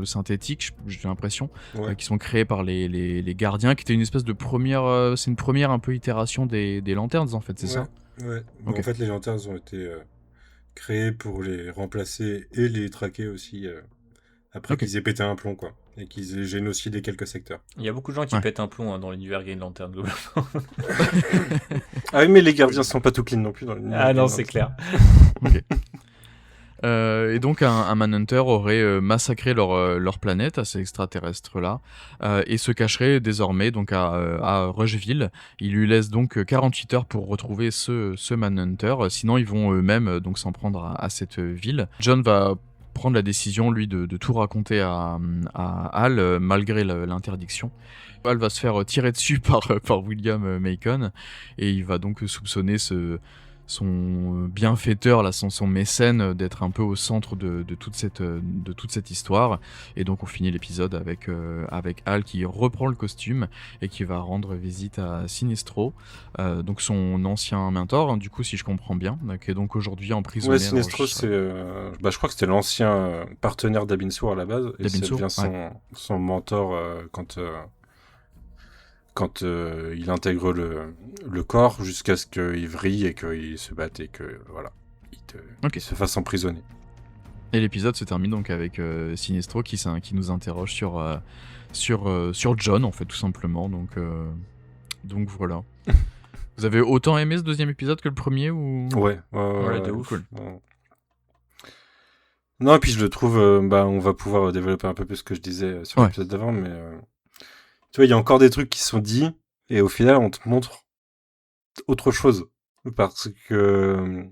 synthétiques, j'ai l'impression, Ouais. qui sont créées par les gardiens, qui étaient une espèce de première, c'est une première un peu itération des Lanterns en fait, c'est ça? Ouais. Bon, Ok. en fait, les lanternes ont été créés pour les remplacer et les traquer aussi après Ok. qu'ils aient pété un plomb, quoi. Et qu'ils aient génocidé quelques secteurs. Il y a beaucoup de gens qui Ouais. pètent un plomb, hein, dans l'univers Green Lantern, globalement. Ah oui, mais les gardiens sont pas tout clean non plus dans l'univers. Ah non, Green c'est Lantern. clair. Et donc un Manhunter aurait massacré leur planète à ces extraterrestres-là et se cacherait désormais donc à Rushville. Il lui laisse donc 48 heures pour retrouver ce Manhunter, sinon ils vont eux-mêmes donc s'en prendre à cette ville. John va prendre la décision, lui, de tout raconter à Hal, malgré l'interdiction. Hal va se faire tirer dessus par William Macon, et il va donc soupçonner son bienfaiteur, là, son mécène, d'être un peu au centre de toute cette histoire. Et donc on finit l'épisode avec Hal qui reprend le costume et qui va rendre visite à Sinestro, donc son ancien mentor, hein, du coup, si je comprends bien, qui est donc aujourd'hui emprisonné. Ouais, Sinestro, c'est, je crois que c'était l'ancien partenaire d'Abin Sur à la base, et ça d'Abin Sur, devient son mentor quand il intègre le corps, jusqu'à ce qu'il vrille et qu'il se batte et que voilà, il se fasse emprisonner. Et l'épisode se termine donc avec Sinestro qui nous interroge sur John, en fait, tout simplement. Donc voilà. Vous avez autant aimé ce deuxième épisode que le premier ou... Ouais, de ouf. Cool. Ouais. Non, et puis je le trouve, on va pouvoir développer un peu plus ce que je disais sur Ouais. l'épisode d'avant, mais tu vois, il y a encore des trucs qui sont dits, et au final, on te montre autre chose. Parce que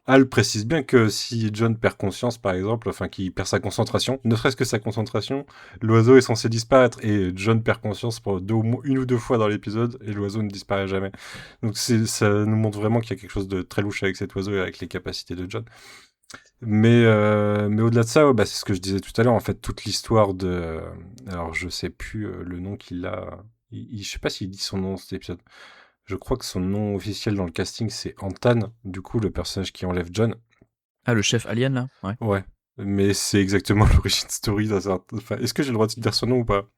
Hal précise bien que si John perd conscience, par exemple, enfin qu'il perd sa concentration, ne serait-ce que sa concentration, l'oiseau est censé disparaître, et John perd conscience pour une ou deux fois dans l'épisode, et l'oiseau ne disparaît jamais. Donc ça nous montre vraiment qu'il y a quelque chose de très louche avec cet oiseau et avec les capacités de John. Mais au-delà de ça, ouais, c'est ce que je disais tout à l'heure, en fait, toute l'histoire de... alors, je sais plus le nom qu'il a... je sais pas s'il dit son nom dans cet épisode. Je crois que son nom officiel dans le casting, c'est Antan, du coup, le personnage qui enlève John. Ah, le chef alien, là? Ouais. Ouais, mais c'est exactement l'origine story d'un certain... Enfin, est-ce que j'ai le droit de dire son nom ou pas?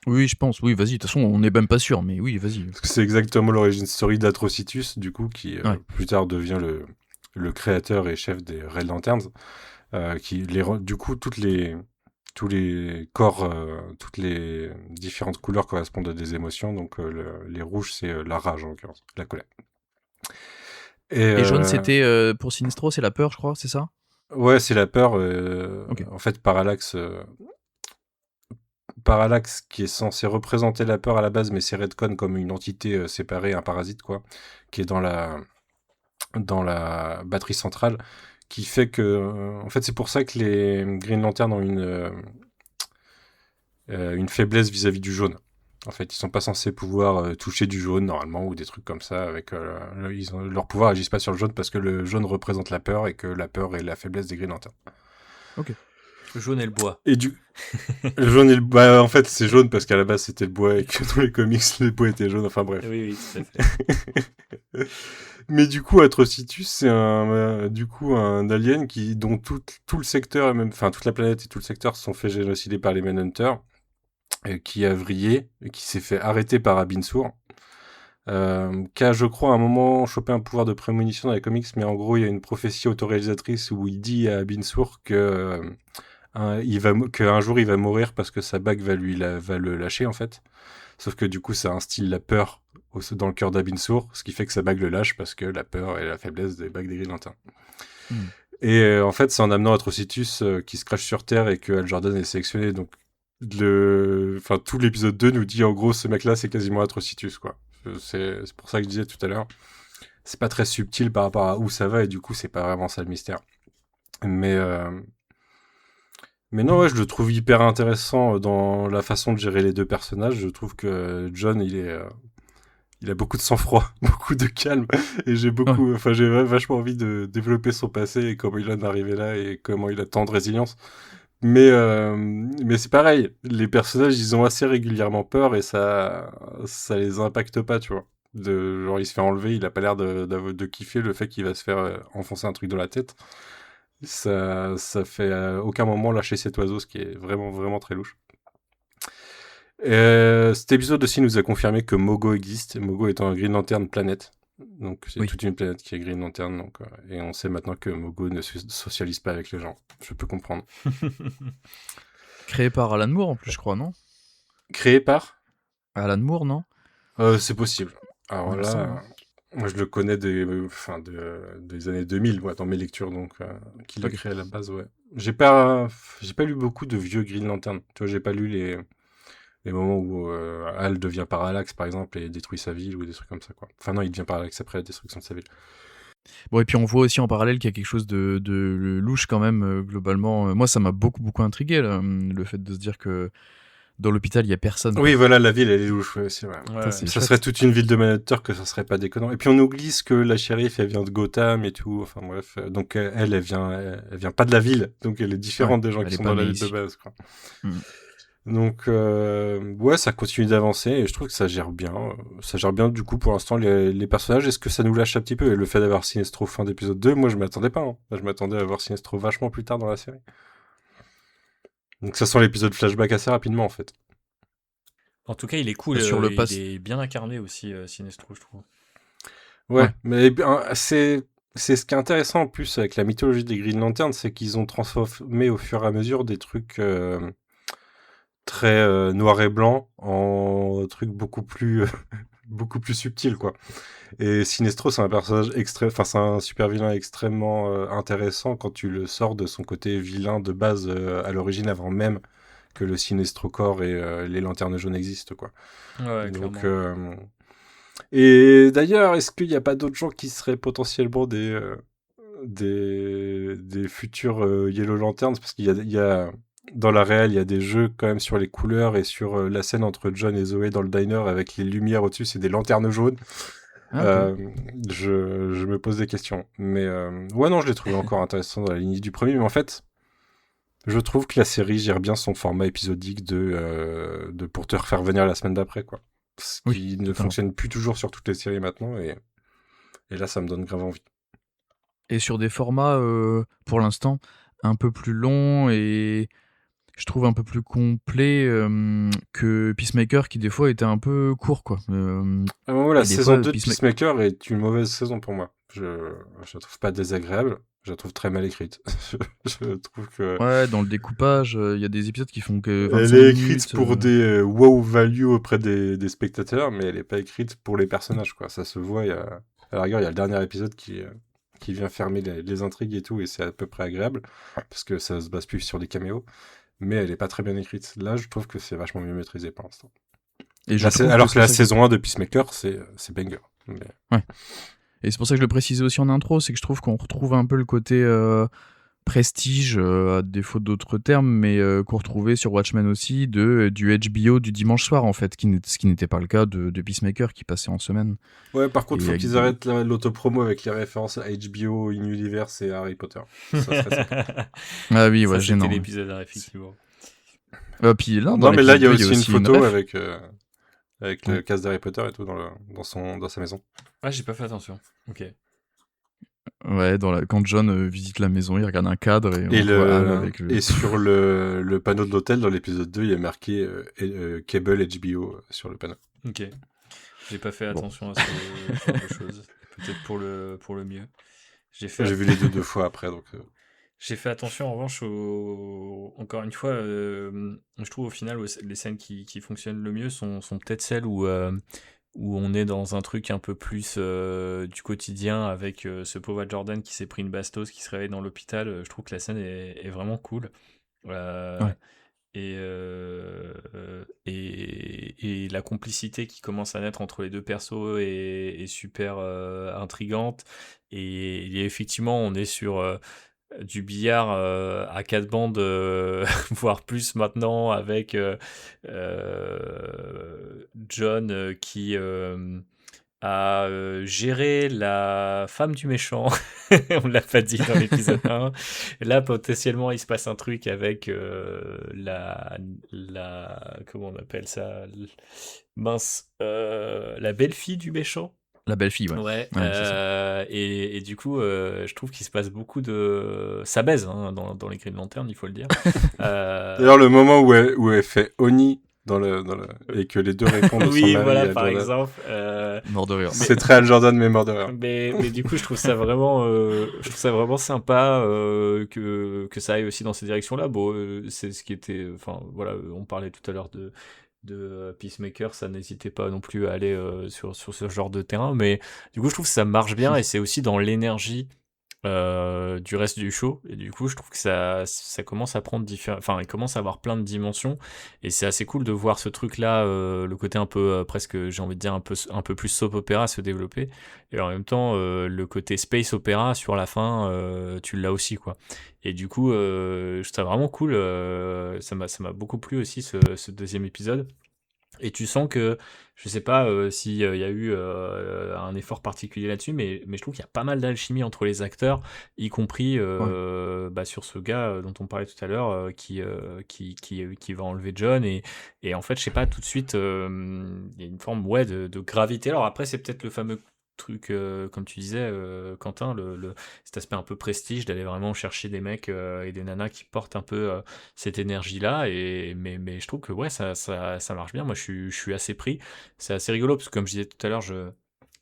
Oui, je pense. Oui, vas-y. De toute façon, on n'est même pas sûr, mais oui, vas-y. Parce que c'est exactement l'origine story d'Atrocitus, du coup, qui Ouais. plus tard devient le créateur et chef des Red Lanterns, du coup, tous les corps, toutes les différentes couleurs correspondent à des émotions. Donc les rouges, c'est la rage en l'occurrence, la colère. Et jaune, c'était pour Sinestro, c'est la peur, je crois, c'est ça? Ouais, c'est la peur. Ok. En fait, Parallax, qui est censé représenter la peur à la base, mais c'est retcon comme une entité séparée, un parasite, quoi, qui est dans la batterie centrale, qui fait que... en fait, c'est pour ça que les Green Lanterns ont une faiblesse vis-à-vis du jaune. En fait, ils sont pas censés pouvoir toucher du jaune, normalement, ou des trucs comme ça. Leur pouvoir agisse pas sur le jaune parce que le jaune représente la peur et que la peur est la faiblesse des Green Lanterns. Le jaune et le bois. Et le jaune et le... en fait, c'est jaune parce qu'à la base, c'était le bois et que dans les comics, les bois étaient jaunes. Enfin, bref. Oui, tout à fait. Mais du coup, Atrocitus, c'est un alien dont tout le secteur, et même, enfin, toute la planète et tout le secteur se sont fait génocider par les Manhunters, qui a vrillé, et qui s'est fait arrêter par Abin-Sur, qui a, je crois, à un moment chopé un pouvoir de prémonition dans les comics, mais en gros, il y a une prophétie autoréalisatrice où il dit à Abin-Sur qu'un jour il va mourir parce que sa bague va le lâcher, en fait. Sauf que du coup, ça instille la peur dans le cœur d'Abin-Sur, ce qui fait que sa bague le lâche parce que la peur est la faiblesse des bagues des Green Lanterns. Et en fait, c'est en amenant Atrocitus qui se crache sur Terre et que Hal Jordan est sélectionné. Donc, tout l'épisode 2 nous dit en gros, ce mec-là, c'est quasiment Atrocitus, quoi. C'est pour ça que je disais tout à l'heure, c'est pas très subtil par rapport à où ça va et du coup, c'est pas vraiment ça le mystère. Mais non, ouais, je le trouve hyper intéressant dans la façon de gérer les deux personnages. Je trouve que John, il a beaucoup de sang-froid, beaucoup de calme, et j'ai vachement envie de développer son passé et comment il en est arrivé là et comment il a tant de résilience. Mais c'est pareil, les personnages, ils ont assez régulièrement peur et ça les impacte pas, tu vois. Genre, il se fait enlever, il a pas l'air de kiffer le fait qu'il va se faire enfoncer un truc dans la tête. Ça fait à aucun moment lâcher cet oiseau, ce qui est vraiment, vraiment très louche. Cet épisode aussi nous a confirmé que Mogo existe, Mogo étant un Green Lantern planète. Donc c'est toute une planète qui est Green Lantern, donc, et on sait maintenant que Mogo ne socialise pas avec les gens. Je peux comprendre. Créé par Alan Moore en plus, je crois, non? Créé par Alan Moore, non? C'est possible. Alors là, moi je le connais des années 2000, dans mes lectures, donc qui l'a créé à la base, ouais. J'ai pas lu beaucoup de vieux Green Lantern. Tu vois, j'ai pas lu les moments où Hal devient Parallax, par exemple, et détruit sa ville, ou des trucs comme ça, quoi. Enfin non, il devient Parallax après la destruction de sa ville. Bon, et puis on voit aussi en parallèle qu'il y a quelque chose de louche quand même, globalement. Moi, ça m'a beaucoup intrigué, là, le fait de se dire que dans l'hôpital, il y a personne. Oui, voilà, la ville, elle est louche, ouais, c'est vrai. Ouais, ça serait toute une ville de Manhattan, que ça serait pas déconnant. Et puis on oublie que la shérif, elle vient de Gotham et tout, enfin bref. Donc elle vient pas de la ville, donc elle est différente des gens qui sont dans la ville de base, quoi. Donc, ouais, ça continue d'avancer et je trouve que ça gère bien. Ça gère bien, du coup, pour l'instant, les personnages. Est-ce que ça nous lâche un petit peu? Et le fait d'avoir Sinestro fin d'épisode 2, moi, je m'attendais pas. Hein. Je m'attendais à voir Sinestro vachement plus tard dans la série. Donc, ça sent l'épisode flashback assez rapidement, en fait. En tout cas, il est cool. Sur il est bien incarné aussi, Sinestro, je trouve. Ouais. Mais c'est... c'est ce qui est intéressant en plus avec la mythologie des Green Lantern, c'est qu'ils ont transformé au fur et à mesure des trucs très noir et blanc en trucs beaucoup plus beaucoup plus subtils, quoi. Et Sinestro, c'est un personnage c'est un super vilain extrêmement intéressant quand tu le sors de son côté vilain de base à l'origine, avant même que le Sinestro Corps et les Lanternes Jaunes existent, quoi. Ouais, Donc, clairement. et d'ailleurs, est-ce qu'il n'y a pas d'autres gens qui seraient potentiellement des futurs Yellow Lanterns? Parce qu'il y a dans la réelle, il y a des jeux quand même sur les couleurs et sur la scène entre John et Zoé dans le diner avec les lumières au-dessus, c'est des lanternes jaunes. Ah, ok. Je me pose des questions. Mais ouais, non, je l'ai trouvé encore intéressant dans la lignée du premier. Mais en fait, je trouve que la série gère bien son format épisodique de pour te refaire venir la semaine d'après, quoi. Ce Oui, qui ne totalement. fonctionne plus toujours sur toutes les séries maintenant. Et là, ça me donne grave envie. Et sur des formats, pour l'instant, un peu plus longs et je trouve un peu plus complets que Peacemaker, qui des fois était un peu court, quoi. La Et des saison fois, 2 de Peacemaker est une mauvaise saison pour moi. Je la trouve pas désagréable, je la trouve très mal écrite. Je trouve que Ouais, dans le découpage, il y a des épisodes qui font que elle 25 est écrite minutes. pour des wow value auprès des spectateurs, mais elle est pas écrite pour les personnages, quoi. Ça se voit, à la rigueur, il y a le dernier épisode qui vient fermer les intrigues et tout, et c'est à peu près agréable, parce que ça se base plus sur des caméos, mais elle est pas très bien écrite. Là, je trouve que c'est vachement mieux maîtrisé pour l'instant. Et je trouve Alors que que la c'est ça saison 1 de Peacemaker, c'est banger. Mais... Ouais. Et c'est pour ça que je le précisais aussi en intro, c'est que je trouve qu'on retrouve un peu le côté prestige, à défaut d'autres termes, mais qu'on retrouvait sur Watchmen aussi, du HBO du dimanche soir, en fait, ce qui n'était pas le cas de Peacemaker, qui passait en semaine. Ouais, par contre, Et faut avec qu'ils des- arrêtent l'autopromo avec les références à HBO, In-Universe et Harry Potter. Ça serait sympa. Ah oui, ouais, Ça, gênant. c'était Ouais. l'épisode, effectivement. Puis là, dans Non, mais là, il y a l'épisode 2, aussi une photo ref. avec Ouais. le casque d'Harry Potter et tout dans sa maison. Ah, j'ai pas fait attention. Ok. Ouais, quand John visite la maison, il regarde un cadre et Et, on voit Al avec le... et sur le panneau de l'hôtel, dans l'épisode 2, il y a marqué Cable HBO sur le panneau. Ok. J'ai pas fait Bon. attention à ce genre de choses. Peut-être pour le mieux. J'ai fait, J'ai vu les deux fois après, donc... j'ai fait attention en revanche encore une fois, je trouve au final les scènes qui fonctionnent le mieux sont peut-être celles où on est dans un truc un peu plus du quotidien avec ce pauvre Jordan qui s'est pris une bastos, qui se réveille dans l'hôpital. Je trouve que la scène est vraiment cool. Ouais. Et la complicité qui commence à naître entre les deux persos est super intrigante. Et il y a effectivement, on est sur du billard à 4 bandes, voire plus maintenant, avec John qui a géré la femme du méchant. On l'a pas dit dans l'épisode 1. Là, potentiellement, il se passe un truc avec comment on appelle ça? Mince, la belle-fille du méchant. La belle-fille, ouais. Ouais, Ouais, c'est ça. et du coup, je trouve qu'il se passe beaucoup de... Ça baise hein, dans les Green Lantern, il faut le dire. D'ailleurs, le moment où elle fait Oni et que les deux répondent de son Oui, mari voilà, à par Jordan. exemple. Mort de rire. C'est très Al Jordan, mais mort de rire. Mais du coup, je trouve ça vraiment sympa que ça aille aussi dans ces directions-là. Bon, c'est ce qui était... Enfin, voilà, on parlait tout à l'heure de Peacemaker, ça n'hésitait pas non plus à aller sur ce genre de terrain. Mais du coup, je trouve que ça marche bien et c'est aussi dans l'énergie du reste du show. Et du coup, je trouve que ça commence à prendre enfin, il commence à avoir plein de dimensions. Et c'est assez cool de voir ce truc-là, le côté un peu presque, j'ai envie de dire, un peu plus soap opéra se développer. Et en même temps, le côté space opéra sur la fin, tu l'as aussi, quoi. Et du coup, je trouve ça vraiment cool. Ça m'a beaucoup plu aussi ce deuxième épisode. Et tu sens que, je sais pas s'il y a eu un effort particulier là-dessus, mais je trouve qu'il y a pas mal d'alchimie entre les acteurs, y compris sur ce gars dont on parlait tout à l'heure, qui va enlever John. Et en fait, je sais pas, tout de suite, il y a une forme de gravité. Alors après, c'est peut-être le fameux truc, comme tu disais, Quentin, cet aspect un peu prestige, d'aller vraiment chercher des mecs et des nanas qui portent un peu cette énergie-là. Mais je trouve que ouais, ça marche bien. Moi, je suis assez pris. C'est assez rigolo parce que, comme je disais tout à l'heure,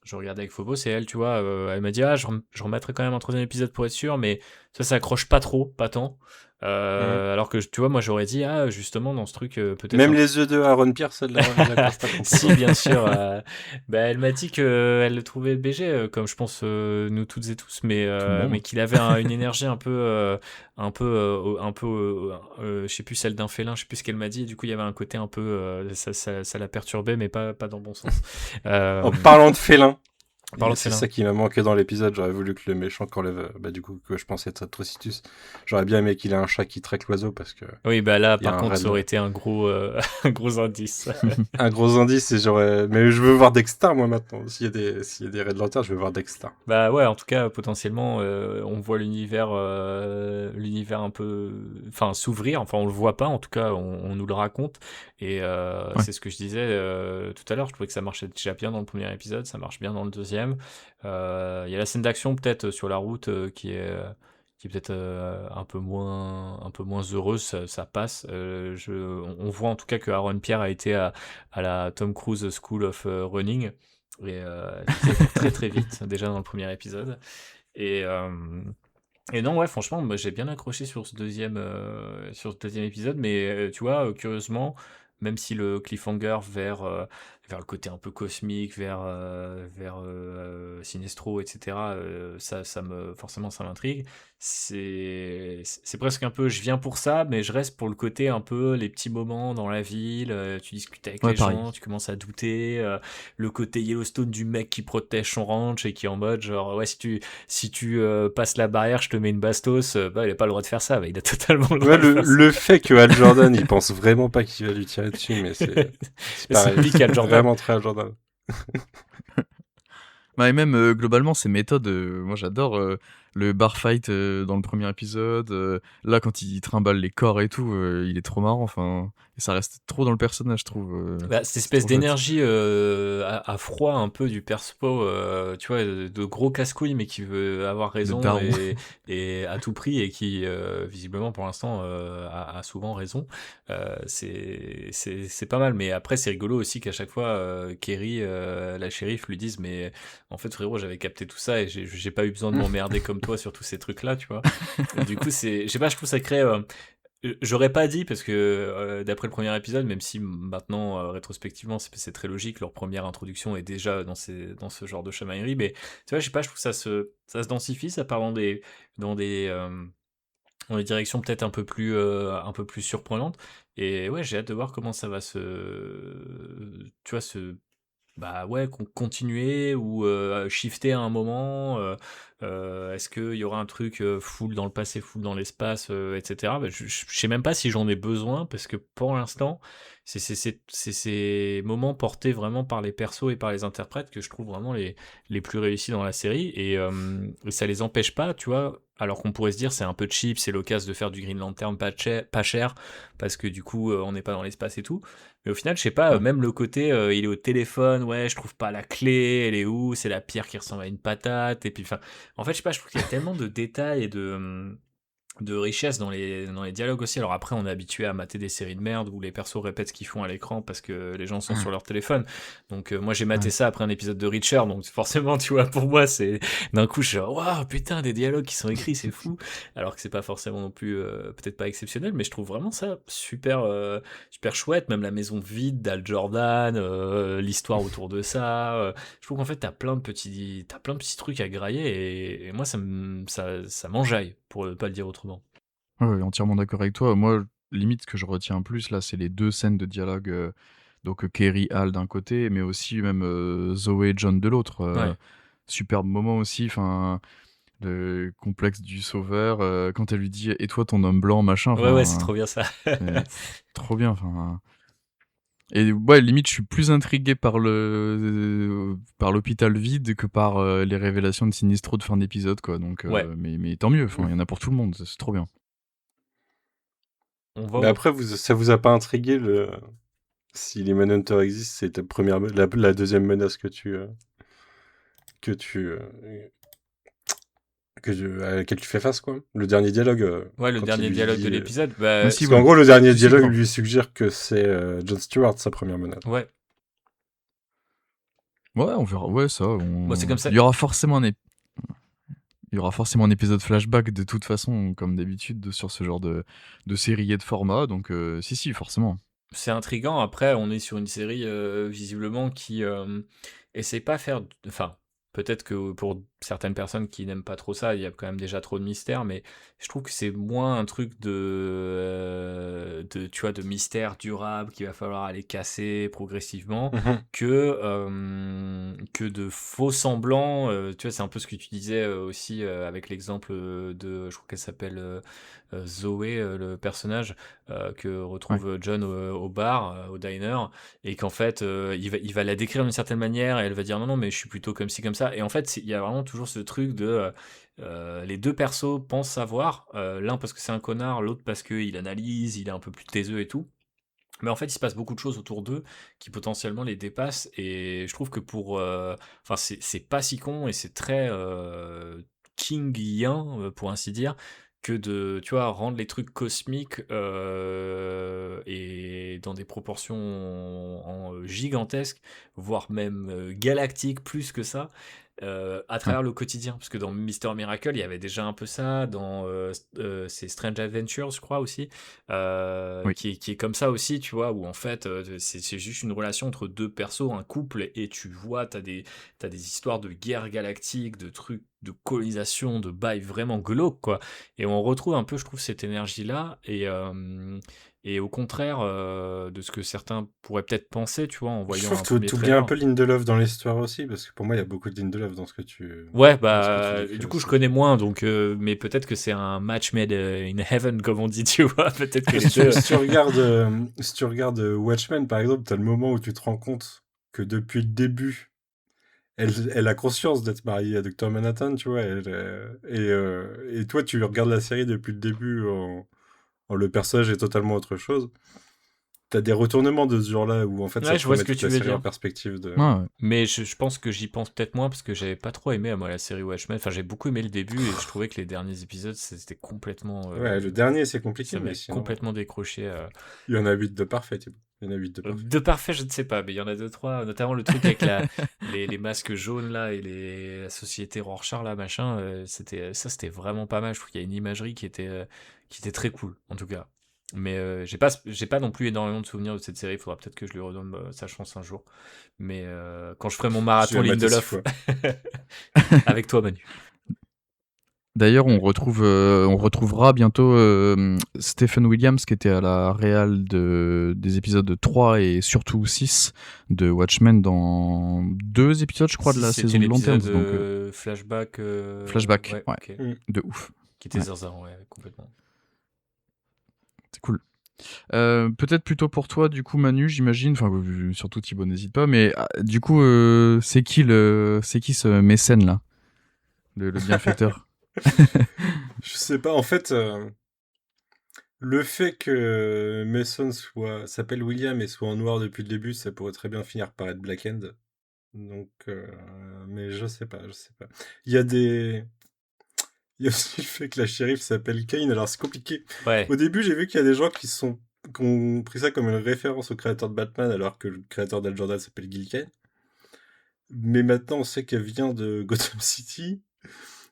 je regardais avec Phobos et elle, tu vois, elle m'a dit, je remettrai quand même un 3e épisode pour être sûr, mais ça accroche pas trop, pas tant. Alors que, tu vois, moi, j'aurais dit, justement, dans ce truc, peut-être Même les œufs de Aaron Pierce, elle l'accroche pas complètement. Si, bien sûr. Elle m'a dit qu'elle le trouvait BG, comme je pense nous toutes et tous, Tout le monde. mais qu'il avait une énergie un peu, je sais plus, celle d'un félin, je sais plus ce qu'elle m'a dit. Et du coup, il y avait un côté un peu, ça l'a perturbé, mais pas dans le bon sens. En parlant de félin, Parlant de c'est félin. ça qui m'a manqué dans l'épisode. J'aurais voulu que le méchant qu'enlève, du coup, que je pensais être Atrocitus. J'aurais bien aimé qu'il ait un chat qui traque l'oiseau parce que. Oui, là, il y a par un contre, ça raid. aurait été un gros indice. Un gros indice et j'aurais. Mais je veux voir Dexter, moi, maintenant. S'il y a des Red Lanterns, je veux voir Dexter. Ouais, en tout cas, potentiellement, on voit l'univers un peu, enfin, s'ouvrir. Enfin, on le voit pas, en tout cas, on nous le raconte. Et c'est ce que je disais tout à l'heure. Je trouvais que ça marchait déjà bien dans le premier épisode, ça marche bien dans le deuxième. Il y a la scène d'action peut-être sur la route qui est peut-être un peu moins heureuse, ça passe. On voit en tout cas que Aaron Pierre a été à la Tom Cruise School of Running. Et il court très très vite déjà dans le premier épisode et non ouais franchement moi j'ai bien accroché sur ce deuxième épisode mais tu vois curieusement même si le cliffhanger vers le côté un peu cosmique vers Sinestro etc forcément ça m'intrigue, c'est presque un peu je viens pour ça mais je reste pour le côté un peu les petits moments dans la ville, tu discutes avec les pareil. gens, tu commences à douter, le côté Yellowstone du mec qui protège son ranch et qui est en mode genre ouais si tu passes la barrière je te mets une bastos, il a pas le droit de faire ça, il a totalement le droit de faire ça. Le fait que Hal Jordan, il pense vraiment pas qu'il va lui tirer dessus, mais c'est pareil. C'est pique Hal Jordan. Vraiment très Hal Jordan. Et même globalement, ces méthodes, moi j'adore le bar fight dans le premier épisode. Là, quand il trimballe les corps et tout, il est trop marrant. Enfin, et ça reste trop dans le personnage, je trouve. Cette c'est espèce trop chouette. d'énergie à froid un peu du perspo, tu vois, de gros casse-couilles mais qui veut avoir raison daron. et à tout prix et qui visiblement pour l'instant a souvent raison. C'est pas mal, mais après c'est rigolo aussi qu'à chaque fois Kerry, la shérif, lui dise mais en fait frérot j'avais capté tout ça et j'ai pas eu besoin de m'emmerder comme toi sur tous ces trucs là, tu vois. Et du coup je sais pas, je trouve ça crée j'aurais pas dit parce que d'après le premier épisode, même si maintenant rétrospectivement c'est très logique, leur première introduction est déjà dans ce genre de chamaillerie, mais tu vois, je sais pas, je trouve que ça se densifie, ça part dans des directions peut-être un peu plus surprenantes. Et ouais, j'ai hâte de voir comment ça va continuer ou shifter à un moment. Est-ce qu'il y aura un truc full dans le passé, full dans l'espace, etc. Je sais même pas si j'en ai besoin parce que pour l'instant, c'est ces moments portés vraiment par les persos et par les interprètes que je trouve vraiment les plus réussis dans la série et ça les empêche pas, tu vois. Alors qu'on pourrait se dire c'est un peu cheap, c'est l'occasion de faire du Green Lantern pas cher parce que du coup on n'est pas dans l'espace et tout. Mais au final, je sais pas, même le côté, il est au téléphone, ouais, je trouve pas la clé, elle est où, c'est la pierre qui ressemble à une patate, et puis, enfin, en fait, je sais pas, je trouve qu'il y a tellement de détails et de richesse dans les dialogues aussi. Alors après, on est habitué à mater des séries de merde où les persos répètent ce qu'ils font à l'écran parce que les gens sont sur leur téléphone. Donc moi j'ai maté ça après un épisode de Reacher, donc forcément tu vois pour moi c'est d'un coup je suis genre waouh putain des dialogues qui sont écrits c'est fou. Alors que c'est pas forcément non plus peut-être pas exceptionnel, mais je trouve vraiment ça super chouette. Même la maison vide d'Al Jordan, l'histoire autour de ça. Je trouve qu'en fait t'as plein de petits trucs à grailler et moi ça m'enjaille pour pas le dire autrement. Ouais, entièrement d'accord avec toi. Moi, limite, ce que je retiens plus, là, c'est les 2 scènes de dialogue, donc Kerry, Hal d'un côté, mais aussi même Zoé et John de l'autre. Ouais. Superbe moment aussi, enfin, le complexe du sauveur, quand elle lui dit « Et toi, ton homme blanc, machin », Ouais, c'est trop bien ça. c'est trop bien, enfin. Et ouais, limite, je suis plus intrigué par l'hôpital vide que par les révélations de Sinestro de fin d'épisode, quoi. Donc, Ouais. mais tant mieux, enfin, il y en a pour tout le monde, c'est trop bien. Mais après, ça vous a pas intrigué si les Manhunters existent, c'est la deuxième menace à laquelle tu fais face, quoi. Le dernier dialogue. Ouais, le dernier dialogue de l'épisode. Mais si, Parce qu'en gros, le dernier dialogue quand- lui suggère que c'est Jon Stewart sa première menace. Ouais. Ouais, on verra. Ouais, ça. Moi, c'est comme ça. Il y aura forcément un épisode flashback de toute façon, comme d'habitude, sur ce genre de série et de format. Donc, si, forcément. C'est intriguant. Après, on est sur une série visiblement qui essaie pas faire. Enfin, peut-être que pour certaines personnes qui n'aiment pas trop ça, il y a quand même déjà trop de mystère, mais je trouve que c'est moins un truc tu vois, de mystère durable qu'il va falloir aller casser progressivement que de faux semblants. Tu vois, c'est un peu ce que tu disais aussi avec l'exemple je crois qu'elle s'appelle Zoé, le personnage que Ouais. retrouve John au bar, au diner, et qu'en fait, il va la décrire d'une certaine manière, et elle va dire non, non, mais je suis plutôt comme ci, comme ça. Et en fait, il y a vraiment toujours ce truc de les deux persos pensent savoir, l'un parce que c'est un connard, l'autre parce qu'il analyse, il est un peu plus taiseux et tout. Mais en fait, il se passe beaucoup de choses autour d'eux qui potentiellement les dépassent. Et je trouve que enfin, c'est pas si con et c'est très kingien, pour ainsi dire, que tu vois, rendre les trucs cosmiques et dans des proportions gigantesques, voire même galactiques plus que ça. À Ouais. travers le quotidien, parce que dans Mister Miracle, il y avait déjà un peu ça, dans c'est Strange Adventures, je crois aussi, Oui. qui est comme ça aussi, tu vois, où en fait, c'est juste une relation entre deux persos, un couple, et tu vois, t'as des histoires de guerre galactique, de trucs, de colonisation, de bails vraiment glauques, quoi. Et on retrouve un peu, je trouve, cette énergie-là, et au contraire de ce que certains pourraient peut-être penser, tu vois, en Je voyant trouve un que premier tu oublies un trailer. peu Lindelof dans l'histoire aussi, parce que pour moi, il y a beaucoup de Lindelof dans ce que tu Ouais, décris du coup, je aussi. connais moins, donc, mais peut-être que c'est un match made in heaven, comme on dit, tu vois. Peut-être que les Si deux. si tu regardes Watchmen, par exemple, t'as le moment où tu te rends compte que depuis le début, elle a conscience d'être mariée à Dr. Manhattan, tu vois. Et toi, tu regardes la série depuis le début en le personnage est totalement autre chose. T'as des retournements de ce genre-là où en fait ça Ouais, te je vois remet ce que toute tu la veux série en dire. perspective de. Ouais, ouais. Mais je pense que j'y pense peut-être moins parce que j'avais pas trop aimé, moi, la série Watchmen. Enfin, j'ai beaucoup aimé le début et je trouvais que les derniers épisodes, c'était complètement. Ouais, le dernier c'est compliqué, Ça mais m'a sinon. complètement décroché. Il y en a 8 de parfait, Thibaut. Il y en a 8 de parfait. De parfait, je ne sais pas, mais il y en a deux, trois, notamment le truc avec les masques jaunes là et la société Rorschach là, machin, c'était vraiment pas mal. Je trouve qu'il y a une imagerie qui était très cool, en tout cas. Mais j'ai pas non plus énormément de souvenirs de cette série. Il faudra peut-être que je lui redonne sa chance un jour. Mais quand je ferai mon Je marathon l'ai maté 6 Lindelof fois. avec toi, Manu. D'ailleurs, Ouais. on retrouvera bientôt Stephen Williams qui était à la réal des épisodes 3 et surtout 6 de Watchmen dans 2 épisodes, je crois, de Si la c'était saison de Lanterns. l'épisode Donc, flashback, flashback, ouais, ouais, ok, Mm. de ouf. qui était Ouais, zinzin, ouais, complètement. c'est cool. Peut-être plutôt pour toi, du coup, Manu, j'imagine, enfin, surtout Thibaut, n'hésite pas, mais du coup, c'est qui ce mécène là, le bienfaiteur? Je sais pas, en fait, le fait que Mason s'appelle William et soit en noir depuis le début, ça pourrait très bien finir par être Black End. Donc, mais je sais pas, je sais pas. Il y a des. Il y a aussi le fait que la shérif s'appelle Kane, alors c'est compliqué. Ouais. Au début, j'ai vu qu'il y a des gens qui ont pris ça comme une référence au créateur de Batman, alors que le créateur d'Al Jordan s'appelle Gil Kane. Mais maintenant, on sait qu'elle vient de Gotham City.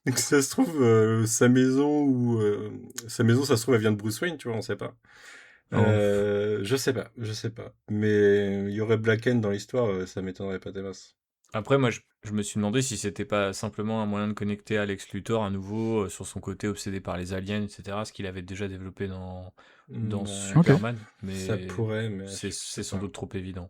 Donc, ça se trouve, sa maison, ça se trouve, elle vient de Bruce Wayne, tu vois, on sait pas. Oh. Je sais pas, je sais pas. Mais il y aurait Black Hand dans l'histoire, ça m'étonnerait pas des masses. Après, moi, je me suis demandé si c'était pas simplement un moyen de connecter Alex Luthor à nouveau sur son côté obsédé par les aliens, etc. Ce qu'il avait déjà développé dans Ouais, Ok. Superman, ça mais pourrait, mais je c'est sais sans pas. doute trop évident.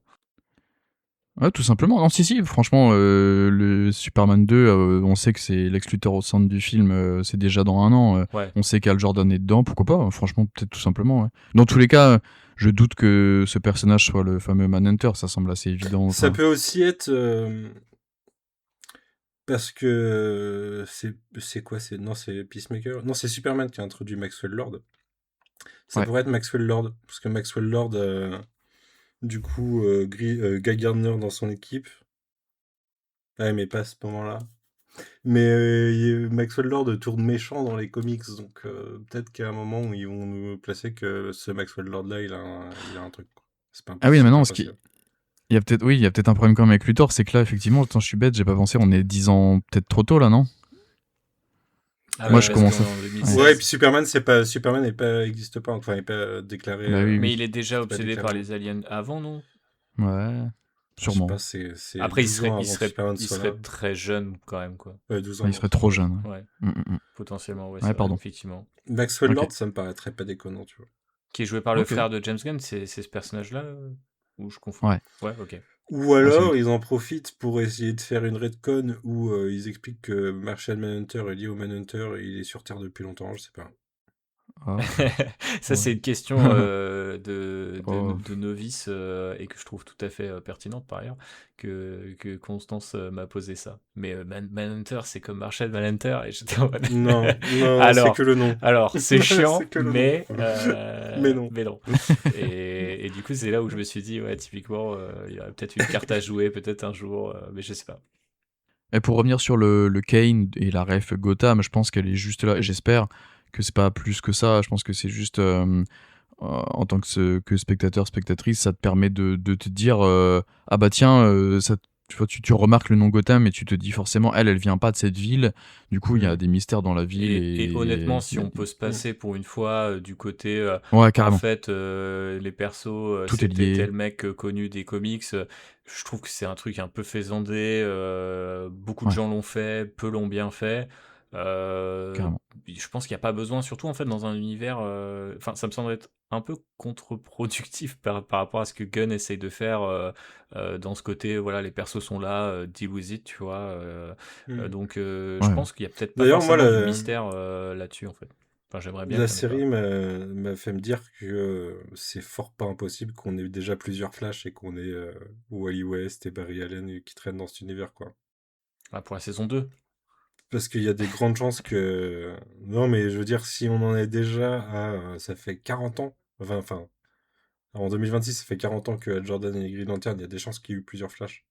Ouais, tout simplement. Non, si, franchement, le Superman 2, on sait que c'est Lex Luthor au centre du film, c'est déjà dans 1 an. Ouais. On sait qu'Al Jordan est dedans, pourquoi pas, franchement, peut-être tout simplement. Ouais. Dans tous les cas, je doute que ce personnage soit le fameux Manhunter, ça semble assez évident. Ça Enfin, peut aussi être parce que c'est quoi non, c'est Peacemaker. Non, c'est Superman qui a introduit Maxwell Lord. Ça ouais. pourrait être Maxwell Lord parce que Maxwell Lord, du coup, Guy Gardner dans son équipe. Ouais, mais pas à ce moment-là. Mais Maxwell Lord tourne méchant dans les comics, donc peut-être qu'à un moment où ils vont nous placer que ce Maxwell Lord là, il a un truc. Quoi. C'est pas Ah oui, c'est mais pas non, impossible. Il y a peut-être, oui, il y a peut-être un problème quand même avec Luthor, c'est que là, effectivement, attends, je suis bête, j'ai pas pensé, on est 10 ans peut-être trop tôt là, non? Ah Moi, oui, je parce qu'on commence. est en Ouais, et 2016. puis Superman existe pas, enfin, il est pas déclaré, Bah oui, Mais oui. il est déjà c'est pas obsédé par déclaré. les aliens avant, non? Ouais, Je sais pas, sûrement. c'est Après, 12 ans avant que Superman il soit là. serait très jeune quand même, quoi. Ouais, 12 Ouais, ans, il non, serait c'est trop pas jeune. jeune. Ouais, Ouais. potentiellement, ouais, Ouais, c'est vrai, pardon. effectivement. Maxwell Ok. Lord, ça me paraîtrait pas déconnant, tu vois. Qui est joué par le Ok. frère de James Gunn, c'est ce personnage-là ou je confonds? Ouais. Ouais, ok. Ou Ouais, c'est alors, lui. ils en profitent pour essayer de faire une retcon où ils expliquent que Martian Manhunter est lié au Manhunter et il est sur Terre depuis longtemps, je sais pas. Ah, Ça, c'est ouais. une question Oh. de novice et que je trouve tout à fait pertinente par ailleurs, que Constance m'a posé ça. Mais Manhunter, c'est comme Marshall Manhunter et j'étais en mode... Non, non, c'est que le nom. alors c'est C'est chiant, que le nom. Mais non. mais non. Et du coup, c'est là où je me suis dit, ouais, typiquement, il y aurait peut-être une carte à jouer, peut-être un jour, mais je sais pas. Et pour revenir sur le Kane et la ref Gotham, je pense qu'elle est juste là. Et j'espère que c'est pas plus que ça. Je pense que c'est juste en tant que spectateur, spectatrice, ça te permet de te dire ah bah tiens, ça, tu vois, tu remarques le nom Gotham et tu te dis forcément elle vient pas de cette ville. Du coup, il y a des mystères dans la ville Et honnêtement, si il y a on peut se passer pour une fois du côté, ouais, en carrément. fait, les persos, Tout est c'était lié. tel mec connu des comics, je trouve que c'est un truc un peu faisandé. Beaucoup de Ouais, gens l'ont fait, peu l'ont bien fait. Euh, carrément. je pense qu'il n'y a pas besoin, surtout en fait dans un univers. Enfin, ça me semble être un peu contre-productif par rapport à ce que Gunn essaye de faire dans ce côté. Voilà, les persos sont là, deal with it, tu vois. Hmm. Donc, je Ouais. pense qu'il y a peut-être pas D'ailleurs, moi, forcément du mystère là-dessus, en fait. Enfin, j'aimerais bien la qu'il n'y en ait pas. série m'a fait me dire que c'est fort pas impossible qu'on ait déjà plusieurs Flash et qu'on ait Wally West et Barry Allen qui traînent dans cet univers, quoi. Ah, pour la saison 2. Parce qu'il y a des grandes chances que... Non, mais je veux dire, si on en est déjà à... ça fait 40 ans. Enfin, en 2026, ça fait 40 ans que Hal Jordan et Green Lantern, il y a des chances qu'il y ait eu plusieurs Flash.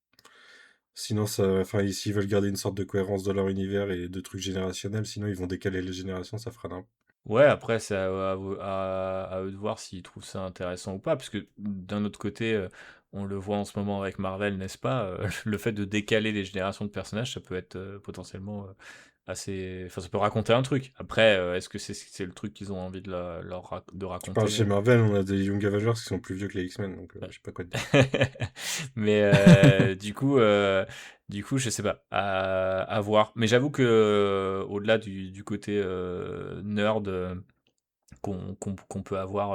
Sinon, enfin, s'ils veulent garder une sorte de cohérence dans leur univers et de trucs générationnels, sinon ils vont décaler les générations, ça fera n'importe. Ouais, après, c'est à eux de voir s'ils trouvent ça intéressant ou pas, parce que d'un autre côté, on le voit en ce moment avec Marvel, n'est-ce pas? Le fait de décaler les générations de personnages, ça peut être potentiellement assez... Enfin, ça peut raconter un truc. Après, est-ce que c'est le truc qu'ils ont envie de Je parle raconter? chez Marvel, on a des Young Avengers qui sont plus vieux que les X-Men, donc je sais pas quoi te dire. Mais du coup, je sais pas, à voir. Mais j'avoue que au-delà du côté nerd qu'on peut avoir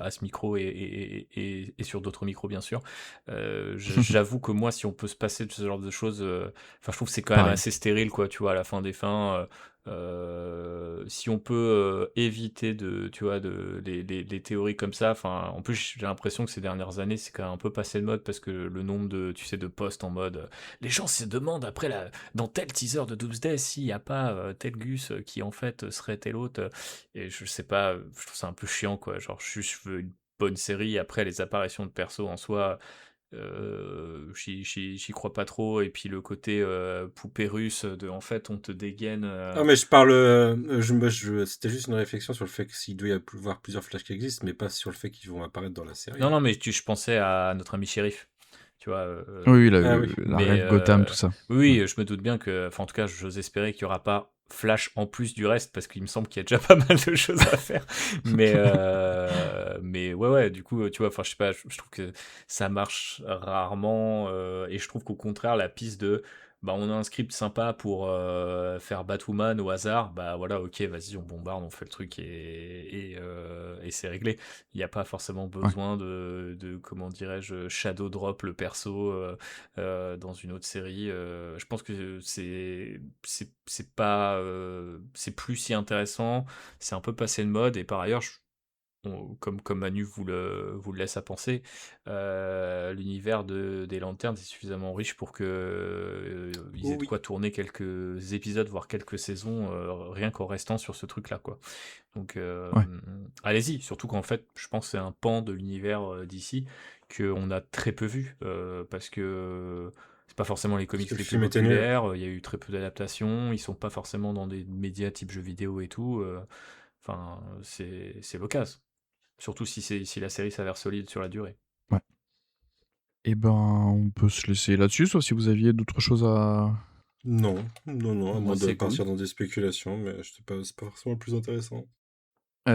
à ce micro et sur d'autres micros, bien sûr, j'avoue que moi, si on peut se passer de ce genre de choses, enfin, je trouve que c'est quand même Pareil. assez stérile, quoi, tu vois, à la fin des fins. Si on peut éviter tu vois, les théories comme ça, enfin, en plus j'ai l'impression que ces dernières années c'est quand même un peu passé de mode parce que le nombre tu sais, de posts en mode, les gens se demandent après dans tel teaser de Doomsday s'il n'y a pas tel Gus qui en fait serait tel autre, et je sais pas, je trouve ça un peu chiant, quoi, genre je veux une bonne série, après les apparitions de persos en soi, j'y crois pas trop, et puis le côté poupée russe en fait on te dégaine. Ah, mais je parle. C'était juste une réflexion sur le fait que s'il doit y avoir plusieurs Flash qui existent, mais pas sur le fait qu'ils vont apparaître dans la série, Non, hein. non, mais je pensais à notre ami shérif, tu vois. Oui, oui, Ah oui. la Mais ref Gotham, tout ça. oui, Ouais. oui, je me doute bien que, enfin, en tout cas, j'ose espérer qu'il n'y aura pas Flash en plus du reste, parce qu'il me semble qu'il y a déjà pas mal de choses à faire. Mais ouais, ouais, du coup, tu vois, enfin, je sais pas, je trouve que ça marche rarement, et je trouve qu'au contraire, la piste de, bah, on a un script sympa pour faire Batwoman au hasard, bah voilà, ok, vas-y, on bombarde, on fait le truc et c'est réglé. Il n'y a pas forcément Ouais. besoin comment dirais-je, shadow drop le perso dans une autre série. Je pense que c'est pas c'est plus si intéressant, c'est un peu passé de mode, et par ailleurs comme Manu vous le laisse à penser, l'univers des lanternes est suffisamment riche pour que ils Oh aient de oui. quoi tourner quelques épisodes, voire quelques saisons, rien qu'en restant sur ce truc là, quoi. Donc Ouais. allez-y, surtout qu'en fait je pense que c'est un pan de l'univers d'ici qu'on a très peu vu, parce que c'est pas forcément les Parce comics que le les plus film était nul. populaires, il y a eu très peu d'adaptations, ils sont pas forcément dans des médias type jeux vidéo et tout, enfin c'est l'occasion. Surtout si la série s'avère solide sur la durée. Ouais. Et ben, on peut se laisser là-dessus, sauf si vous aviez d'autres choses à... Non, à Moi, moins de c'est cool. partir dans des spéculations, mais c'est pas forcément le plus intéressant.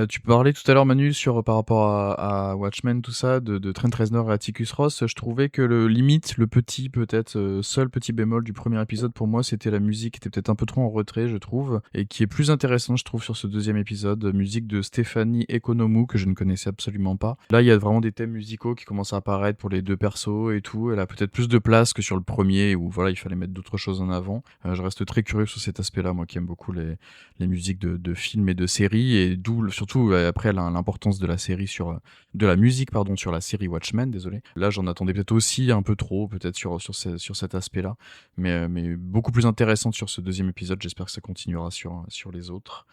Tu parlais tout à l'heure, Manu, par rapport à Watchmen, tout ça, de Trent Reznor et Atticus Ross. Je trouvais que le petit, peut-être, seul petit bémol du premier épisode pour moi, c'était la musique qui était peut-être un peu trop en retrait, je trouve, et qui est plus intéressante, je trouve, sur ce deuxième épisode. Musique de Stéphanie Economou, que je ne connaissais absolument pas. Là, il y a vraiment des thèmes musicaux qui commencent à apparaître pour les deux persos et tout. Elle a peut-être plus de place que sur le premier, où voilà, il fallait mettre d'autres choses en avant. Je reste très curieux sur cet aspect-là, moi qui aime beaucoup les musiques de films et de séries, et d'où surtout après l'importance de la série de la musique pardon sur la série Watchmen, désolé. Là j'en attendais peut-être aussi un peu trop, peut-être sur cet aspect-là, mais beaucoup plus intéressante sur ce deuxième épisode. J'espère que ça continuera sur les autres.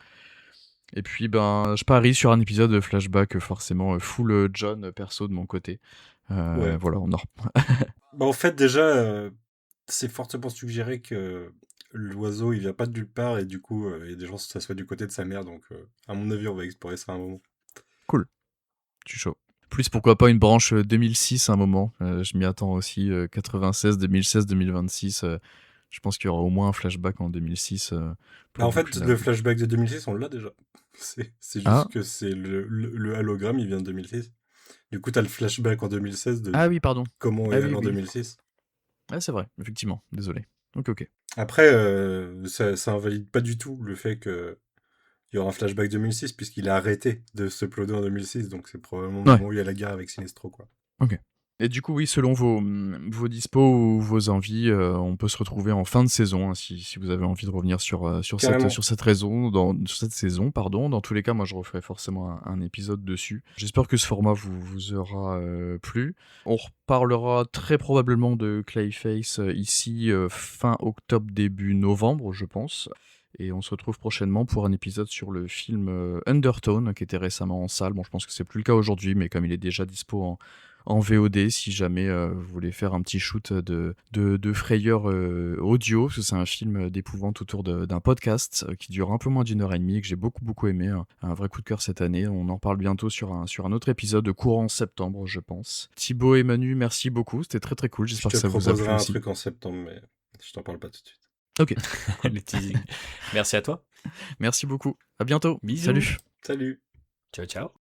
Et puis ben je parie sur un épisode de flashback forcément full John perso de mon côté. Ouais. Voilà, on en Bah, en fait, déjà, c'est fortement suggéré que l'oiseau, il vient pas de nulle part, et du coup, il y a des gens, ça soit du côté de sa mère, donc à mon avis, on va explorer ça à un moment. cool. Je suis chaud. Plus pourquoi pas une branche 2006 à un moment. Je m'y attends aussi. 96, 2016, 2026. Je pense qu'il y aura au moins un flashback en 2006. Bah, Pour en fait, boucler la le boucle. flashback de 2006, on l'a déjà. C'est juste Ah, que c'est le hologramme, il vient de 2006. Du coup, t'as le flashback en 2016 de ah oui, pardon. comment Ah est oui, elle en oui. 2006. Ah, c'est vrai, effectivement. Désolé. Ok. Après, ça invalide pas du tout le fait que il y aura un flashback 2006, puisqu'il a arrêté de se uploader en 2006, donc c'est probablement le Ouais, moment où il y a la guerre avec Sinestro, quoi. ok. Et du coup, oui, selon vos dispos ou vos envies, on peut se retrouver en fin de saison, hein, si vous avez envie de revenir Carrément. sur sur cette saison, pardon. Dans tous les cas, moi, je referai forcément un épisode dessus. J'espère que ce format vous aura plu. On reparlera très probablement de Clayface ici fin octobre, début novembre, je pense. Et on se retrouve prochainement pour un épisode sur le film Undertone, qui était récemment en salle. Bon, je pense que c'est plus le cas aujourd'hui, mais comme il est déjà dispo en VOD, si jamais vous voulez faire un petit shoot de frayeur audio, parce que c'est un film d'épouvante autour d'un podcast qui dure un peu moins d'1 heure et demie, et que j'ai beaucoup aimé, un vrai coup de cœur cette année. On en parle bientôt sur un autre épisode courant septembre, je pense. Thibaut et Manu, merci beaucoup, c'était très cool, Je j'espère te que ça vous a plu proposerai un aussi. truc en septembre, mais je t'en parle pas tout de suite. Ok, Le teasing. Merci à toi. merci beaucoup, à bientôt, Bisous. salut. Salut! Ciao.